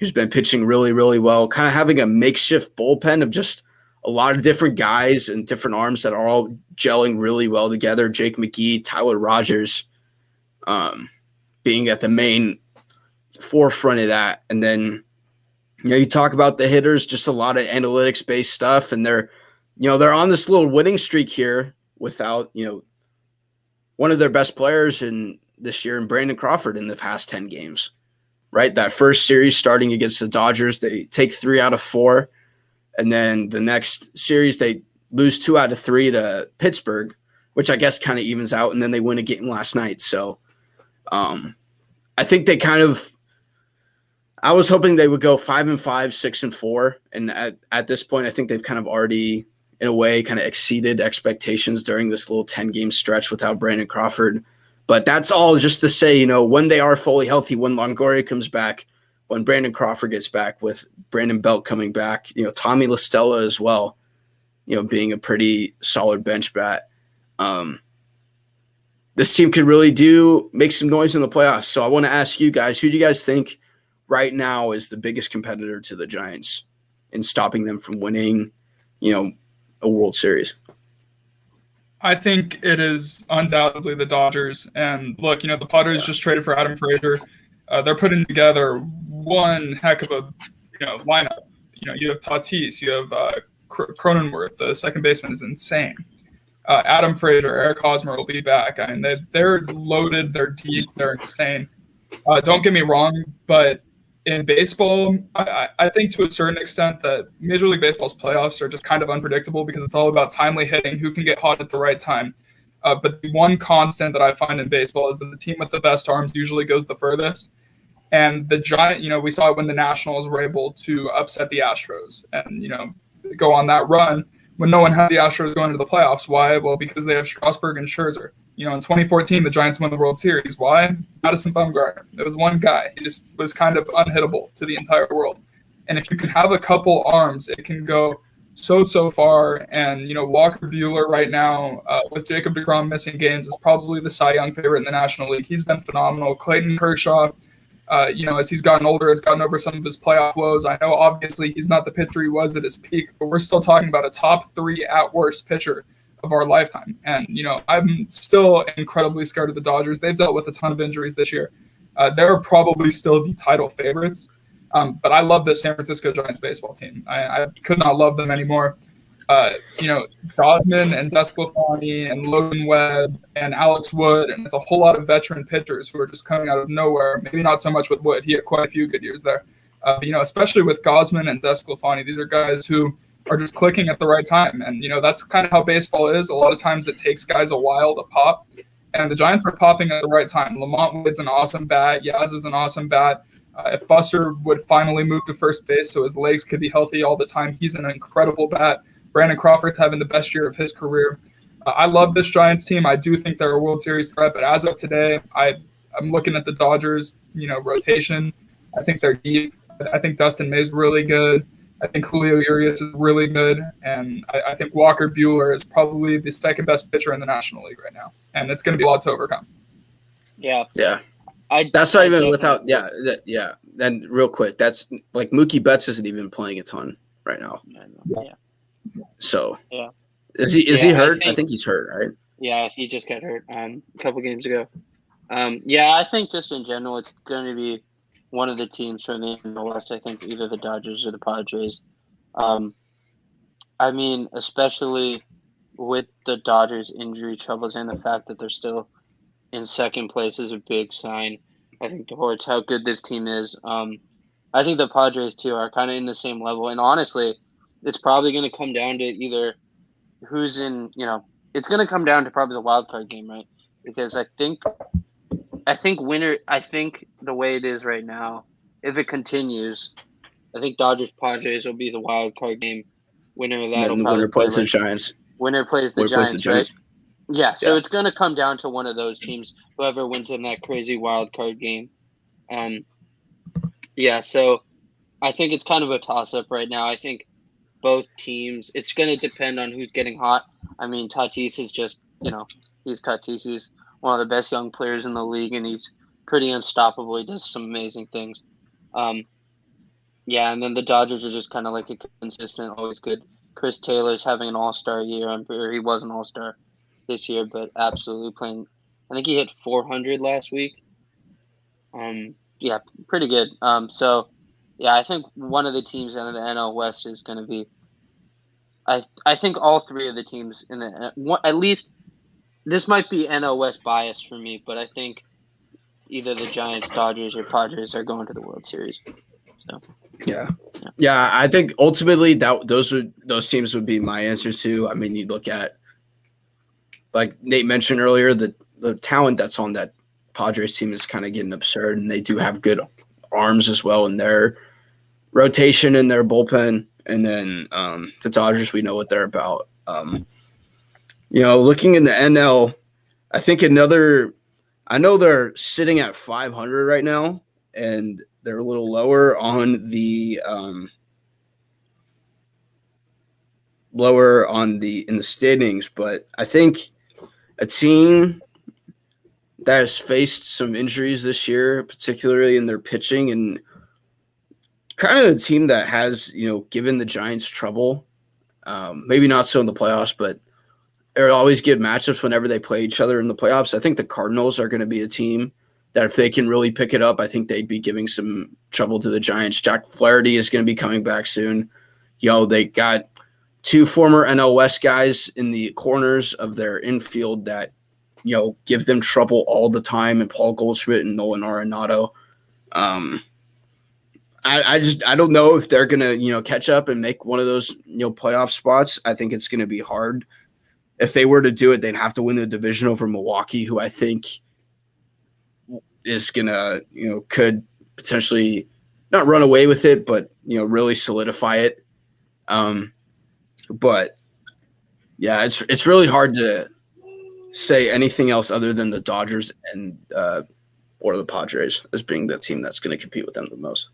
who's been pitching really, really well, kind of having a makeshift bullpen of just a lot of different guys and different arms that are all gelling really well together. Jake McGee, Tyler Rogers, being at the main forefront of that. And then, you talk about the hitters, just a lot of analytics based stuff. And they're on this little winning streak here without, one of their best players in this year, in Brandon Crawford, in the past 10 games. Right, that first series starting against the Dodgers, they take 3 out of 4, and then the next series they lose 2 out of 3 to Pittsburgh, which I guess kind of evens out, and then they win a game last night. So, I think they I was hoping they would go 5-5, 6-4, and at this point, I think they've kind of already, in a way, kind of exceeded expectations during this little 10-game stretch without Brandon Crawford. But that's all just to say, when they are fully healthy, when Longoria comes back, when Brandon Crawford gets back, with Brandon Belt coming back, Tommy La Stella as well, being a pretty solid bench bat. This team could really make some noise in the playoffs. So I want to ask you guys, who do you guys think right now is the biggest competitor to the Giants in stopping them from winning, a World Series? I think it is undoubtedly the Dodgers. And look, the Padres just traded for Adam Frazier. They're putting together one heck of a lineup. You have Tatis, you have Cronenworth, the second baseman is insane. Adam Frazier, Eric Hosmer will be back. I mean, they're loaded, they're deep, they're insane. Don't get me wrong, but in baseball, I think to a certain extent that Major League Baseball's playoffs are just kind of unpredictable because it's all about timely hitting, who can get hot at the right time. But the one constant that I find in baseball is that the team with the best arms usually goes the furthest. And the Giant, we saw it when the Nationals were able to upset the Astros and, go on that run when no one had the Astros going into the playoffs. Why? Well, because they have Strasburg and Scherzer. In 2014, the Giants won the World Series. Why? Madison Bumgarner. It was one guy. He just was kind of unhittable to the entire world. And if you can have a couple arms, it can go so far. And, Walker Buehler right now, with Jacob deGrom missing games, is probably the Cy Young favorite in the National League. He's been phenomenal. Clayton Kershaw, as he's gotten older, has gotten over some of his playoff lows. I know, obviously, he's not the pitcher he was at his peak, but we're still talking about a top 3 at worst pitcher of our lifetime. And, I'm still incredibly scared of the Dodgers. They've dealt with a ton of injuries this year. They're probably still the title favorites. But I love the San Francisco Giants baseball team. I could not love them anymore. Gosman and Desclafani and Logan Webb and Alex Wood, and it's a whole lot of veteran pitchers who are just coming out of nowhere. Maybe not so much with Wood. He had quite a few good years there. But, especially with Gosman and Desclafani, these are guys who are just clicking at the right time. And, that's kind of how baseball is. A lot of times it takes guys a while to pop. And the Giants are popping at the right time. Lamont Wood's an awesome bat. Yaz is an awesome bat. If Buster would finally move to first base so his legs could be healthy all the time, he's an incredible bat. Brandon Crawford's having the best year of his career. I love this Giants team. I do think they're a World Series threat, but as of today, I'm looking at the Dodgers, rotation. I think they're deep. I think Dustin May's really good. I think Julio Urias is really good, and I think Walker Buehler is probably the second best pitcher in the National League right now, and it's going to be a lot to overcome. Yeah. That's not even without yeah. Then real quick, that's like Mookie Betts isn't even playing a ton right now. Yeah. So yeah, is he hurt? I think he's hurt, right? Yeah, he just got hurt a couple games ago. I think just in general, it's going to be one of the teams from the NL West. I think either the Dodgers or the Padres. Especially with the Dodgers' injury troubles and the fact that they're still in second place is a big sign, I think, towards how good this team is. I think the Padres, too, are kind of in the same level. And honestly, it's probably going to come down to either who's in, it's going to come down to probably the wild card game, right? Because I think the way it is right now, if it continues, I think Dodgers Padres will be the wild card game. Winner of that will probably winner plays the Giants. Winner plays the Giants, right? Yeah, so it's going to come down to one of those teams, whoever wins in that crazy wild card game. So I think it's kind of a toss-up right now. I think both teams, it's going to depend on who's getting hot. I mean, Tatis is just, he's Tatis. He's one of the best young players in the league, and he's pretty unstoppable. He does some amazing things. And then the Dodgers are just kind of like a consistent, always good. Chris Taylor's having an all-star year. I'm pretty sure he was an all-star this year, but absolutely playing. I think he hit 400 last week. Pretty good. I think one of the teams in the NL West is going to be. I think all three of the teams in the at least this might be NL West bias for me, but I think either the Giants, Dodgers, or Padres are going to the World Series. So. Yeah. I think ultimately those teams would be my answer too. I mean, you look at, like Nate mentioned earlier, the talent that's on that Padres team is kind of getting absurd, and they do have good arms as well in their rotation and their bullpen. And then the Dodgers, we know what they're about. Looking in the NL, I think I know they're sitting at 500 right now, and they're a little lower on the in the standings, but I think a team that has faced some injuries this year, particularly in their pitching, and kind of a team that has, given the Giants trouble, maybe not so in the playoffs, but are always good matchups whenever they play each other in the playoffs. I think the Cardinals are going to be a team that if they can really pick it up, I think they'd be giving some trouble to the Giants. Jack Flaherty is going to be coming back soon. They got 2 former NL West guys in the corners of their infield that, give them trouble all the time, and Paul Goldschmidt and Nolan Arenado. I don't know if they're going to, catch up and make one of those, playoff spots. I think it's going to be hard. If they were to do it, they'd have to win the division over Milwaukee, who I think is going to, could potentially not run away with it, but, really solidify it. But yeah, it's really hard to say anything else other than the Dodgers and or the Padres as being the team that's going to compete with them the most.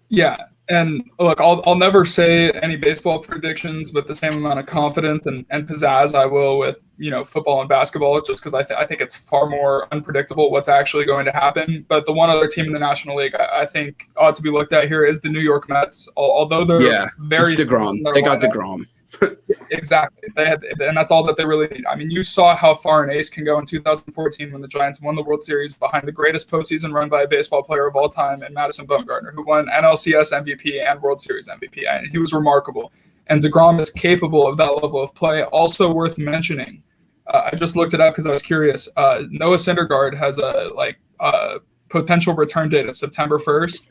Yeah, and look, I'll never say any baseball predictions with the same amount of confidence and pizzazz I will with football and basketball, just because I think it's far more unpredictable what's actually going to happen. But the one other team in the National League I think ought to be looked at here is the New York Mets. Although they're very DeGrom. They got DeGrom. Exactly. And that's all that they really need. I mean, you saw how far an ace can go in 2014 when the Giants won the World Series behind the greatest postseason run by a baseball player of all time in Madison Bumgarner, who won NLCS MVP and World Series MVP. And he was remarkable. And DeGrom is capable of that level of play. Also worth mentioning, I just looked it up because I was curious. Noah Syndergaard has a potential return date of September 1st.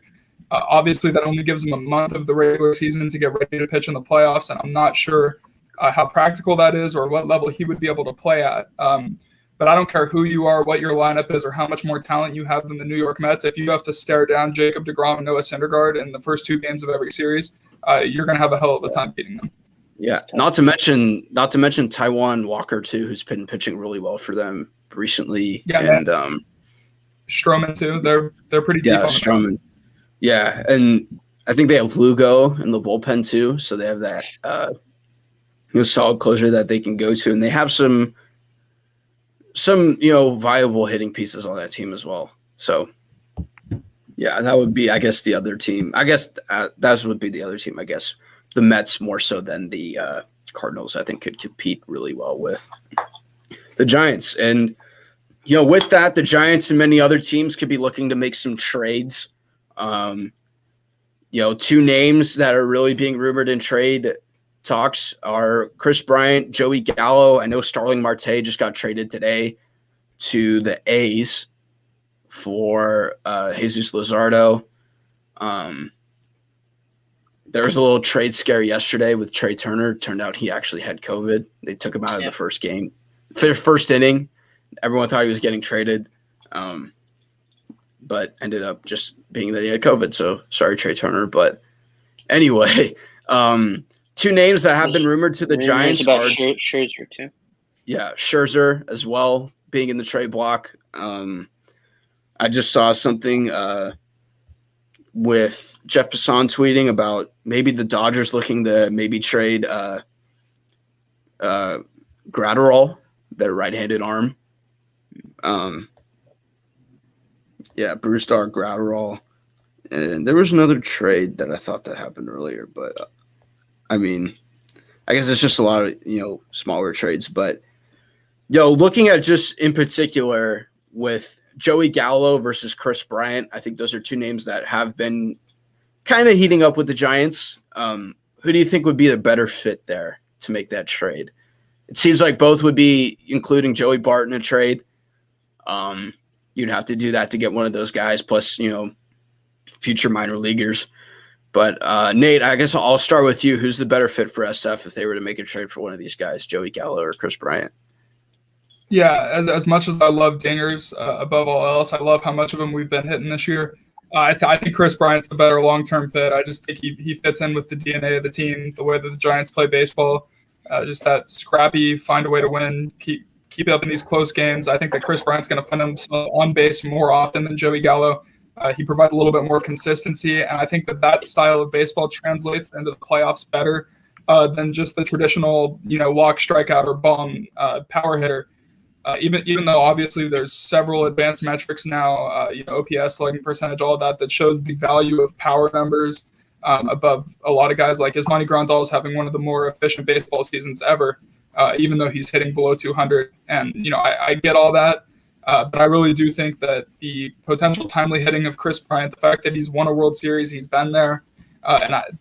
Obviously, that only gives him a month of the regular season to get ready to pitch in the playoffs, and I'm not sure how practical that is or what level he would be able to play at. But I don't care who you are, what your lineup is, or how much more talent you have than the New York Mets. If you have to stare down Jacob deGrom and Noah Syndergaard in the first 2 games of every series, you're going to have a hell of a time beating them. Yeah, not to mention Taijuan Walker too, who's been pitching really well for them recently. Yeah, and Stroman too. They're pretty deep. Yeah, Stroman. Yeah, and I think they have Lugo in the bullpen too, so they have that solid closure that they can go to, and they have some viable hitting pieces on that team as well. So yeah, that would be, I guess, the other team. I guess that would be the other team. I guess the Mets more so than the Cardinals. I think could compete really well with the Giants, and with that, the Giants and many other teams could be looking to make some trades. 2 names that are really being rumored in trade talks are Chris Bryant, Joey Gallo. I know Starling Marte just got traded today to the A's for Jesus Luzardo. There was a little trade scare yesterday with Trey Turner. Turned out he actually had COVID. They took him out of the first game, first inning. Everyone thought he was getting traded. But ended up just being that he had COVID. So sorry, Trey Turner. But anyway, 2 names that have been rumored to the Giants about are Scherzer too. Yeah, Scherzer as well being in the trade block. I just saw something with Jeff Passan tweeting about maybe the Dodgers looking to maybe trade Gratterall, their right-handed arm. Yeah, Brewstar, Gratterall, and there was another trade that I thought that happened earlier, but I mean, I guess it's just a lot of smaller trades. But looking at just in particular with Joey Gallo versus Chris Bryant, I think those are 2 names that have been kind of heating up with the Giants. Who do you think would be the better fit there to make that trade? It seems like both would be including Joey Bart in a trade. You'd have to do that to get one of those guys, plus, future minor leaguers. But, Nate, I guess I'll start with you. Who's the better fit for SF if they were to make a trade for one of these guys, Joey Gallo or Chris Bryant? Yeah, as much as I love dingers above all else, I love how much of them we've been hitting this year. I think Chris Bryant's the better long-term fit. I just think he fits in with the DNA of the team, the way that the Giants play baseball, just that scrappy, find a way to win, keep it up in these close games. I think that Chris Bryant's going to find himself on base more often than Joey Gallo. He provides a little bit more consistency, and I think that style of baseball translates into the playoffs better than just the traditional, walk, strikeout, or bomb power hitter. Even though obviously there's several advanced metrics now, OPS, slugging percentage, all of that shows the value of power numbers above a lot of guys like Yasmani Grandal is having one of the more efficient baseball seasons ever. even though he's hitting below 200. And, I get all that. But I really do think that the potential timely hitting of Chris Bryant, the fact that he's won a World Series, he's been there,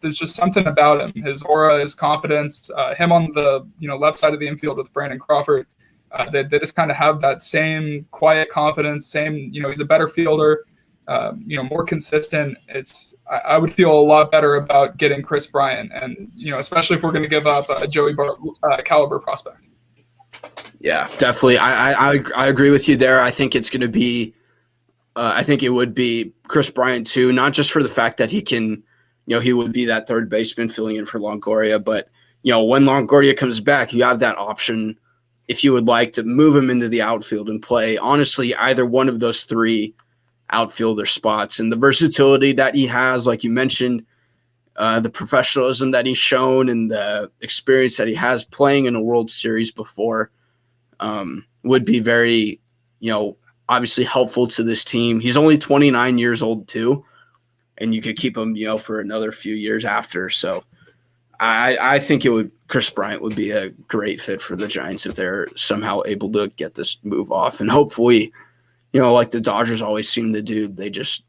there's just something about him, his aura, his confidence, him on the left side of the infield with Brandon Crawford. They just kind of have that same quiet confidence, he's a better fielder, more consistent. I would feel a lot better about getting Chris Bryant, and especially if we're going to give up a Joey Bart caliber prospect. Yeah, definitely. I agree with you there. I think it's going to be, I think it would be Chris Bryant too, not just for the fact that he can, he would be that third baseman filling in for Longoria, but when Longoria comes back, you have that option if you would like to move him into the outfield and play, honestly, either one of those three outfielder spots. And the versatility that he has, like you mentioned, the professionalism that he's shown and the experience that he has playing in a World Series before, would be very, obviously helpful to this team. He's only 29 years old too, and you could keep him, for another few years after. So I think Chris Bryant would be a great fit for the Giants if they're somehow able to get this move off. And hopefully, like the Dodgers always seem to do, they just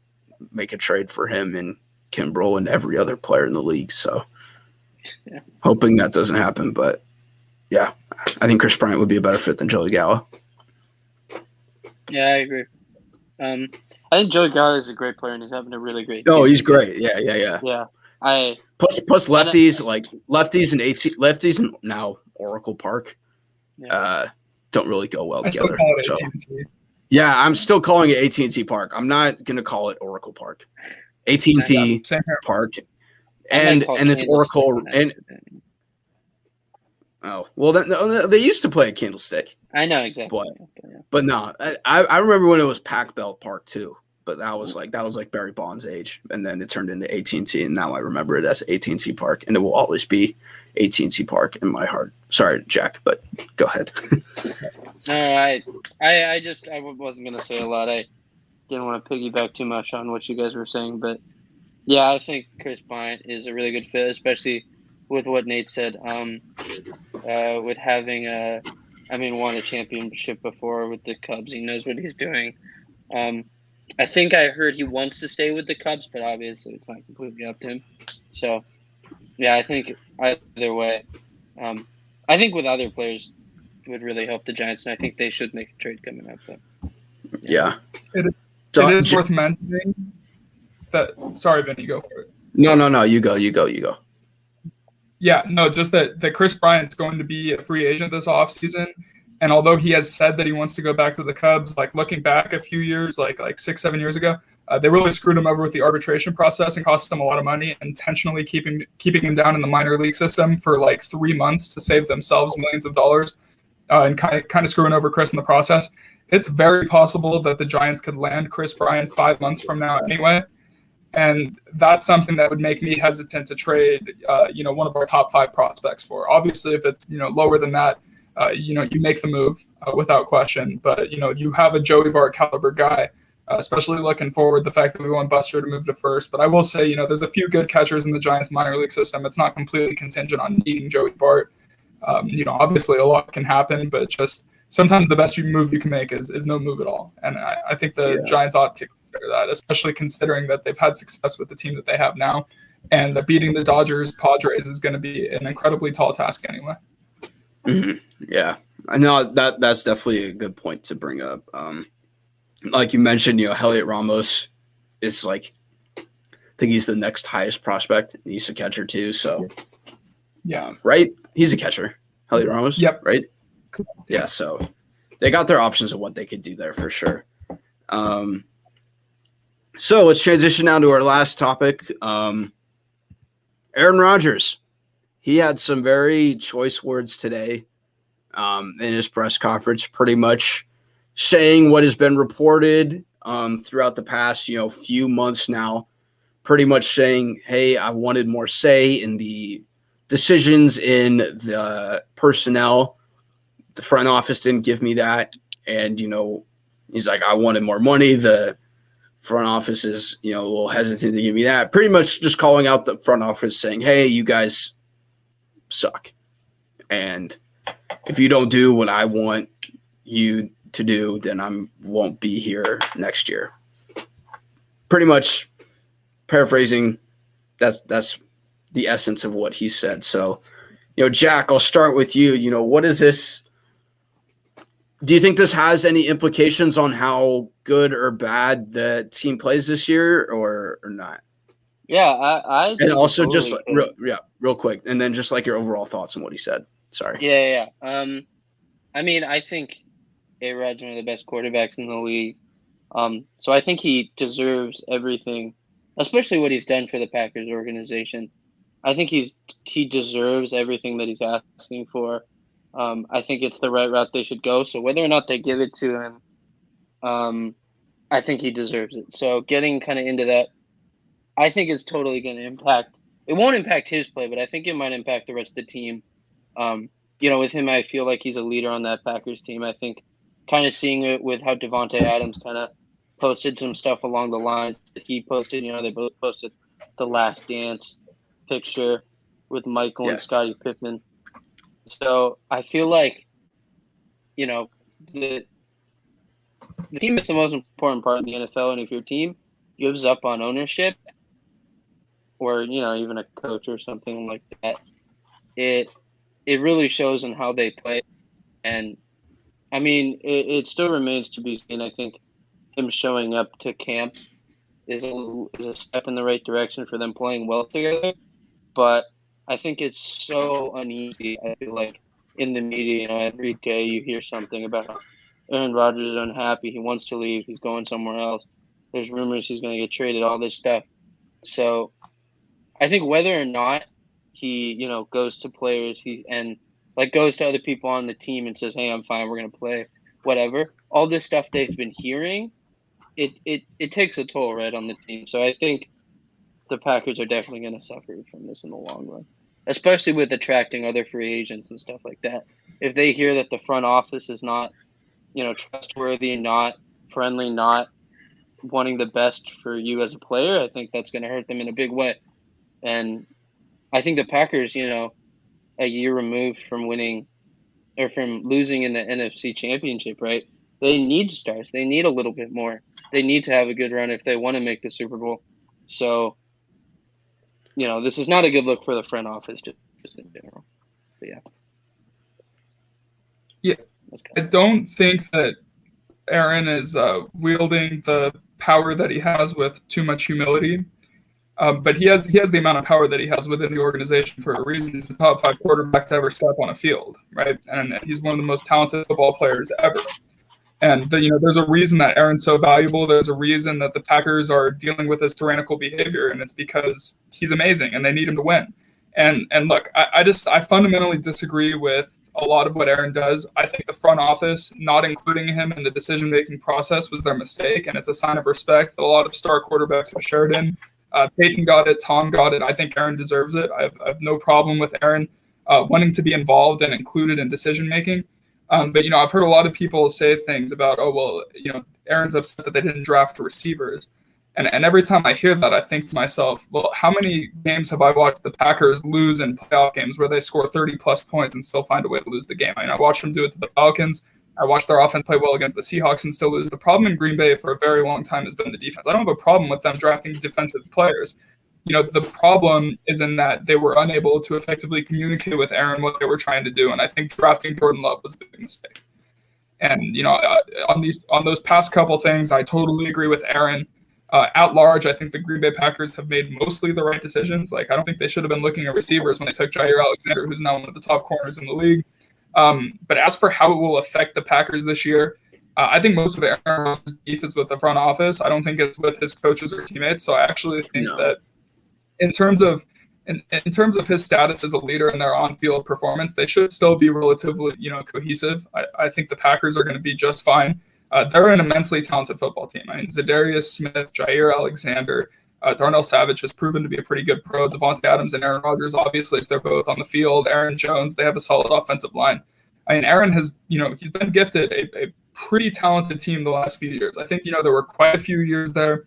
make a trade for him and Kimbrel and every other player in the league. So hoping that doesn't happen, but yeah, I think Chris Bryant would be a better fit than Joey Gallo. Yeah, I agree. I think Joey Gallo is a great player and he's having a really great season. He's great. Yeah. Yeah. Plus lefties, like lefties and now Oracle Park, don't really go well together. So. Yeah, I'm still calling it AT&T Park. I'm not gonna call it Oracle Park. AT&T Park, and it's Oracle and. Oh, well, they used to play at Candlestick. I know exactly. But no, I remember when it was Pac Bell Park too. But that was like Barry Bonds' age, and then it turned into AT&T, and now I remember it as AT&T Park, and it will always be AT&T Park in my heart. Sorry, Jack, but go ahead. No, I wasn't gonna say a lot. I didn't want to piggyback too much on what you guys were saying, but yeah, I think Chris Bryant is a really good fit, especially with what Nate said. With having won a championship before with the Cubs, he knows what he's doing. I think I heard he wants to stay with the Cubs, but obviously it's not completely up to him. So, yeah, I think either way, I think with other players would really help the Giants, and I think they should make a trade coming up. But, yeah. It is worth mentioning that. Sorry, Vinny, go for it. No, you go. Yeah, no, just that Chris Bryant's going to be a free agent this offseason. And although he has said that he wants to go back to the Cubs, like looking back a few years, like 6-7 years ago, they really screwed him over with the arbitration process and cost him a lot of money, intentionally keeping him down in the minor league system for 3 months to save themselves millions of dollars, and kind of screwing over Chris in the process. It's very possible that the Giants could land Chris Bryant 5 months from now anyway. And that's something that would make me hesitant to trade, one of our top 5 prospects for. Obviously, if it's, lower than that, you make the move without question. But, you have a Joey Bart caliber guy, especially looking forward, the fact that we want Buster to move to first. But I will say, there's a few good catchers in the Giants minor league system. It's not completely contingent on needing Joey Bart. Obviously a lot can happen, but just sometimes the best move you can make is no move at all. And I think the Giants ought to consider that, especially considering that they've had success with the team that they have now, and that beating the Dodgers, Padres is going to be an incredibly tall task anyway. Mm-hmm. Yeah, I know that's definitely a good point to bring up. Like you mentioned, Heliot Ramos is I think he's the next highest prospect. He's a catcher too. So yeah, right. He's a catcher, Heliot Ramos. Yep. Right. Yeah. So they got their options of what they could do there for sure. So let's transition now to our last topic. Aaron Rodgers. He had some very choice words today in his press conference, pretty much saying what has been reported throughout the past, few months now, pretty much saying, hey, I wanted more say in the decisions in the personnel. The front office didn't give me that. And, he's like, I wanted more money. The front office is, a little hesitant to give me that. Pretty much just calling out the front office saying, hey, you guys suck. And if you don't do what I want you to do, then I won't be here next year. Pretty much paraphrasing, that's the essence of what he said. So, Jack, I'll start with you. What is this? Do you think this has any implications on how good or bad the team plays this year, or not? Yeah, I and also totally just real quick, and then just like your overall thoughts on what he said. Sorry. Yeah. I mean, I think A-Rod's one of the best quarterbacks in the league. So I think he deserves everything, especially what he's done for the Packers organization. I think he deserves everything that he's asking for. I think it's the right route they should go. So whether or not they give it to him, I think he deserves it. So getting kind of into that, I think it's totally going to impact. It won't impact his play, but I think it might impact the rest of the team. With him, I feel like he's a leader on that Packers team. I think kind of seeing it with how Devontae Adams kind of posted some stuff along the lines that he posted. They both posted the Last Dance picture with Michael and Scottie Pippen. So I feel like, the team is the most important part of the NFL, and if your team gives up on ownership or, even a coach or something like that, it really shows in how they play. And, I mean, it still remains to be seen. I think him showing up to camp is a step in the right direction for them playing well together. But I think it's so uneasy. I feel like in the media, every day you hear something about how Aaron Rodgers is unhappy. He wants to leave. He's going somewhere else. There's rumors he's going to get traded, all this stuff. So I think whether or not he, goes to players and goes to other people on the team and says, hey, I'm fine, we're going to play, whatever. All this stuff they've been hearing, it takes a toll, right, on the team. So I think the Packers are definitely going to suffer from this in the long run, especially with attracting other free agents and stuff like that. If they hear that the front office is not, trustworthy, not friendly, not wanting the best for you as a player, I think that's going to hurt them in a big way. And I think the Packers, a year removed from winning or from losing in the NFC Championship, right? They need stars. They need a little bit more. They need to have a good run if they want to make the Super Bowl. So, this is not a good look for the front office just in general. But yeah. Yeah. I don't think that Aaron is wielding the power that he has with too much humility. But he has the amount of power that he has within the organization for a reason. He's the top 5 quarterback to ever step on a field, right? And he's one of the most talented football players ever. And there's a reason that Aaron's so valuable. There's a reason that the Packers are dealing with this tyrannical behavior, and it's because he's amazing and they need him to win. And look, I fundamentally disagree with a lot of what Aaron does. I think the front office not including him in the decision-making process was their mistake, and it's a sign of respect that a lot of star quarterbacks have shared in. Peyton got it. Tom got it. I think Aaron deserves it. I have no problem with Aaron wanting to be involved and included in decision-making. But, I've heard a lot of people say things about, Aaron's upset that they didn't draft receivers. And every time I hear that, I think to myself, well, how many games have I watched the Packers lose in playoff games where they score 30-plus points and still find a way to lose the game? I watched them do it to the Falcons. I watched their offense play well against the Seahawks and still lose. The problem in Green Bay for a very long time has been the defense. I don't have a problem with them drafting defensive players. The problem is in that they were unable to effectively communicate with Aaron what they were trying to do, and I think drafting Jordan Love was a big mistake. And on those past couple things, I totally agree with Aaron. At large, I think the Green Bay Packers have made mostly the right decisions. I don't think they should have been looking at receivers when they took Jair Alexander, who's now one of the top corners in the league. But as for how it will affect the Packers this year, I think most of Aaron Rodgers' beef is with the front office. I don't think it's with his coaches or teammates. So I actually think that in terms of his status as a leader in their on-field performance, they should still be relatively, cohesive. I think the Packers are going to be just fine. They're an immensely talented football team. Zadarius Smith, Jair Alexander, Darnell Savage has proven to be a pretty good pro. Devontae Adams and Aaron Rodgers, obviously, if they're both on the field. Aaron Jones, they have a solid offensive line. Aaron has, he's been gifted a pretty talented team the last few years. I think, there were quite a few years there,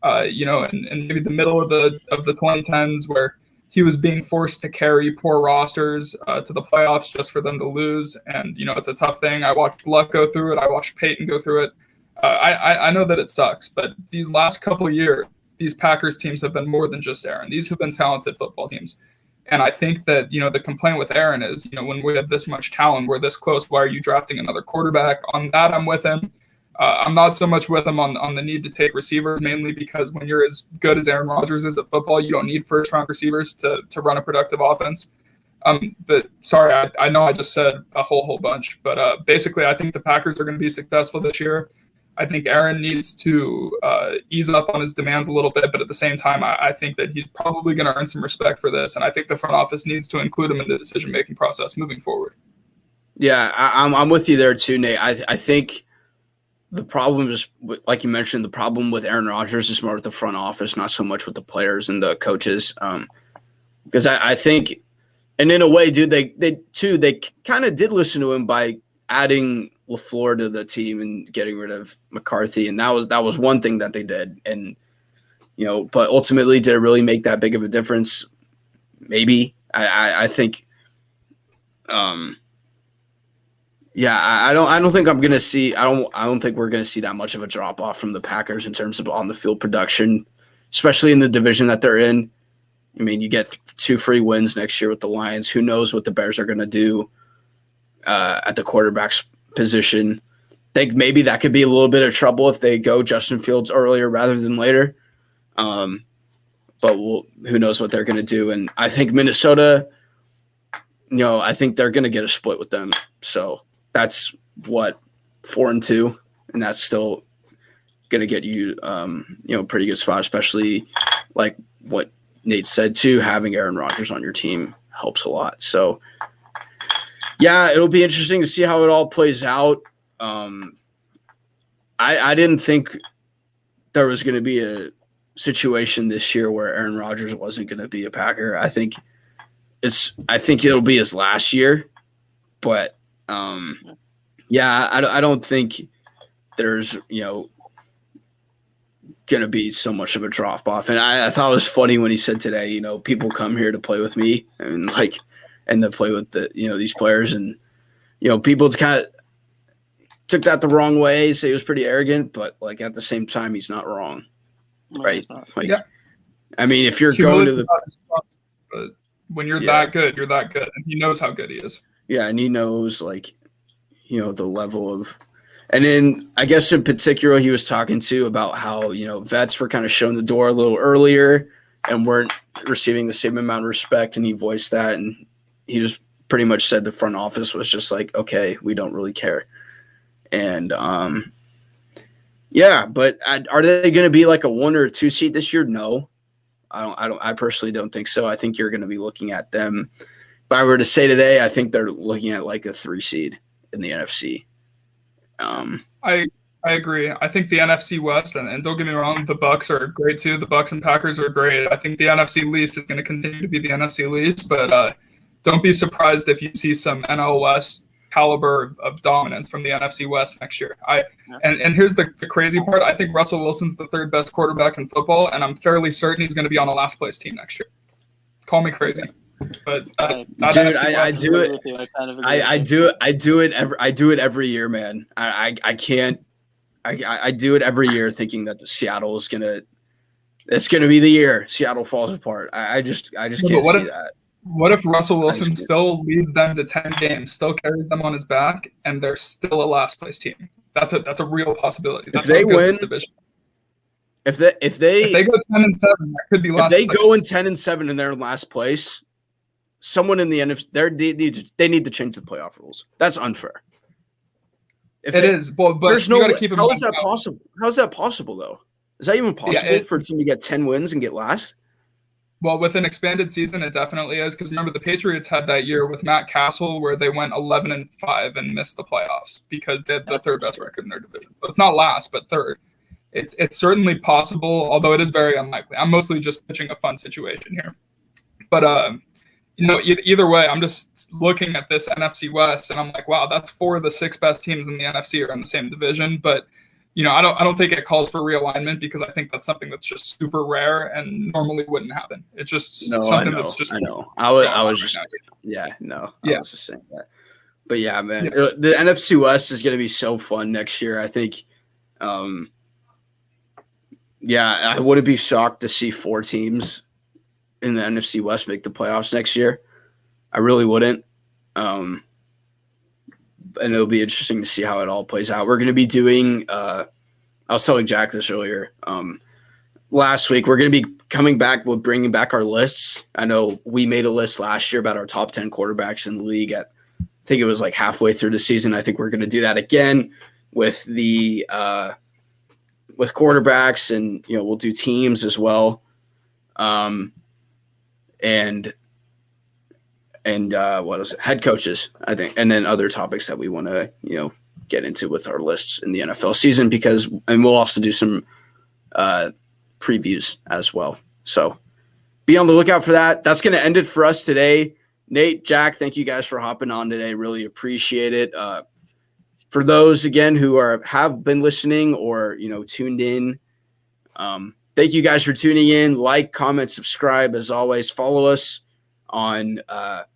in maybe the middle of the 2010s where he was being forced to carry poor rosters to the playoffs just for them to lose. And, it's a tough thing. I watched Luck go through it. I watched Peyton go through it. I know that it sucks, but these last couple of years, these Packers teams have been more than just Aaron. These have been talented football teams. And I think that, the complaint with Aaron is, when we have this much talent, we're this close, why are you drafting another quarterback? On that, I'm with him. I'm not so much with him on the need to take receivers, mainly because when you're as good as Aaron Rodgers is at football, you don't need first-round receivers to run a productive offense. But sorry, I know I just said a whole bunch. But basically, I think the Packers are going to be successful this year. I think Aaron needs to ease up on his demands a little bit, but at the same time, I think that he's probably going to earn some respect for this, and I think the front office needs to include him in the decision-making process moving forward. Yeah, I'm with you there too, Nate. I think the problem is, like you mentioned, the problem with Aaron Rodgers is more with the front office, not so much with the players and the coaches. Because I think, and in a way, dude, they kind of did listen to him by adding LaFleur to the team and getting rid of McCarthy, and that was one thing that they did. And but ultimately, did it really make that big of a difference? Maybe. I think. Yeah, I don't think I'm gonna see. I don't think we're gonna see that much of a drop off from the Packers in terms of on the field production, especially in the division that they're in. I mean, you get 2 free wins next year with the Lions. Who knows what the Bears are gonna do at the quarterback's position? I think maybe that could be a little bit of trouble if they go Justin Fields earlier rather than later. But who knows what they're gonna do? And I think Minnesota, I think they're gonna get a split with them. So. That's 4-2, and that's still going to get you, pretty good spot, especially like what Nate said too. Having Aaron Rodgers on your team helps a lot. So, yeah, it'll be interesting to see how it all plays out. I didn't think there was going to be a situation this year where Aaron Rodgers wasn't going to be a Packer. I think it'll be his last year, but. Yeah, I don't think there's gonna be so much of a drop off, and I thought it was funny when he said today, people come here to play with me and to play with these players, and people kind of took that the wrong way, say he was pretty arrogant, but at the same time he's not wrong, right? Yeah. I mean, if you're going to the, but when you're that good, you're that good, and he knows how good he is. Yeah, and he knows the level of, and then I guess in particular he was talking to about how vets were kind of shown the door a little earlier and weren't receiving the same amount of respect, and he voiced that, and he was pretty much said the front office was just like, okay, we don't really care, and yeah, but are they going to be like a 1 or 2 seed this year? No, I personally don't think so. I think you're going to be looking at them. If I were to say today, I think they're looking at like a 3 seed in the NFC. I agree. I think the NFC West, and don't get me wrong, the Bucs are great too. The Bucs and Packers are great. I think the NFC least is going to continue to be the NFC least, but don't be surprised if you see some NL West caliber of dominance from the NFC West next year. And here's the crazy part. I think Russell Wilson's the 3rd best quarterback in football, and I'm fairly certain he's going to be on a last place team next year. Call me crazy. But dude, I do it. I do it every year, man. I can't. I do it every year, thinking that Seattle is it's gonna be the year Seattle falls apart. I just can't see that. What if Russell Wilson still leads them to 10 games, still carries them on his back, and they're still a last place team? That's a real possibility. That's if they win this division. If they go 10-7, that could be last. If they place. go in 10-7 and they're in last place, someone in the NFC they need to change the playoff rules. That's unfair. It is, but there's you no. got to keep in How mind is that possible? How is that possible though? Is that even possible for a team to get 10 wins and get last? Well, with an expanded season, it definitely is, because remember the Patriots had that year with Matt Castle where they went 11-5 and missed the playoffs because they had the 3rd best record in their division. So it's not last, but 3rd. It's certainly possible, although it is very unlikely. I'm mostly just pitching a fun situation here, but either way, I'm just looking at this NFC West and I'm like, wow, that's 4 of the 6 best teams in the NFC are in the same division. But I don't think it calls for realignment because I think that's something that's just super rare and normally wouldn't happen. It's just something that's just I know. I was just I was just saying that. But yeah, man, Yeah. the NFC West is going to be so fun next year. I think, I wouldn't be shocked to see 4 teams in the NFC West make the playoffs next year. I really wouldn't. And it'll be interesting to see how it all plays out. We're going to be doing, I was telling Jack this earlier, last week, we're going to be coming back with bringing back our lists. I know we made a list last year about our top 10 quarterbacks in the league at, I think it was like halfway through the season. I think we're going to do that again with the with quarterbacks, and we'll do teams as well, and what is it? Head coaches, I think, and then other topics that we want to get into with our lists in the NFL season and we'll also do some previews as well. So be on the lookout for that. That's going to end it for us today. Nate, Jack, thank you guys for hopping on today. Really appreciate it. For those, again, who have been listening or, tuned in, thank you guys for tuning in. Like, comment, subscribe. As always, follow us on our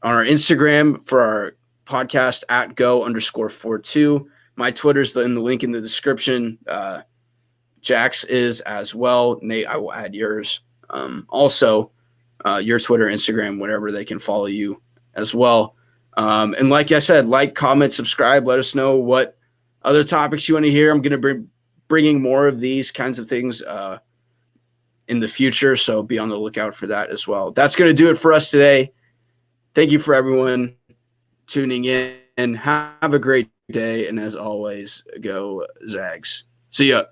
Instagram for our podcast at go_42. My Twitter's in the link in the description. Jack's is as well. Nate, I will add yours. Also, your Twitter, Instagram, whatever, they can follow you as well. And like I said, like, comment, subscribe. Let us know what other topics you want to hear. I'm going to be bringing more of these kinds of things in the future, so be on the lookout for that as well. That's going to do it for us today. Thank you for everyone tuning in, and have a great day. And as always, go Zags. See ya.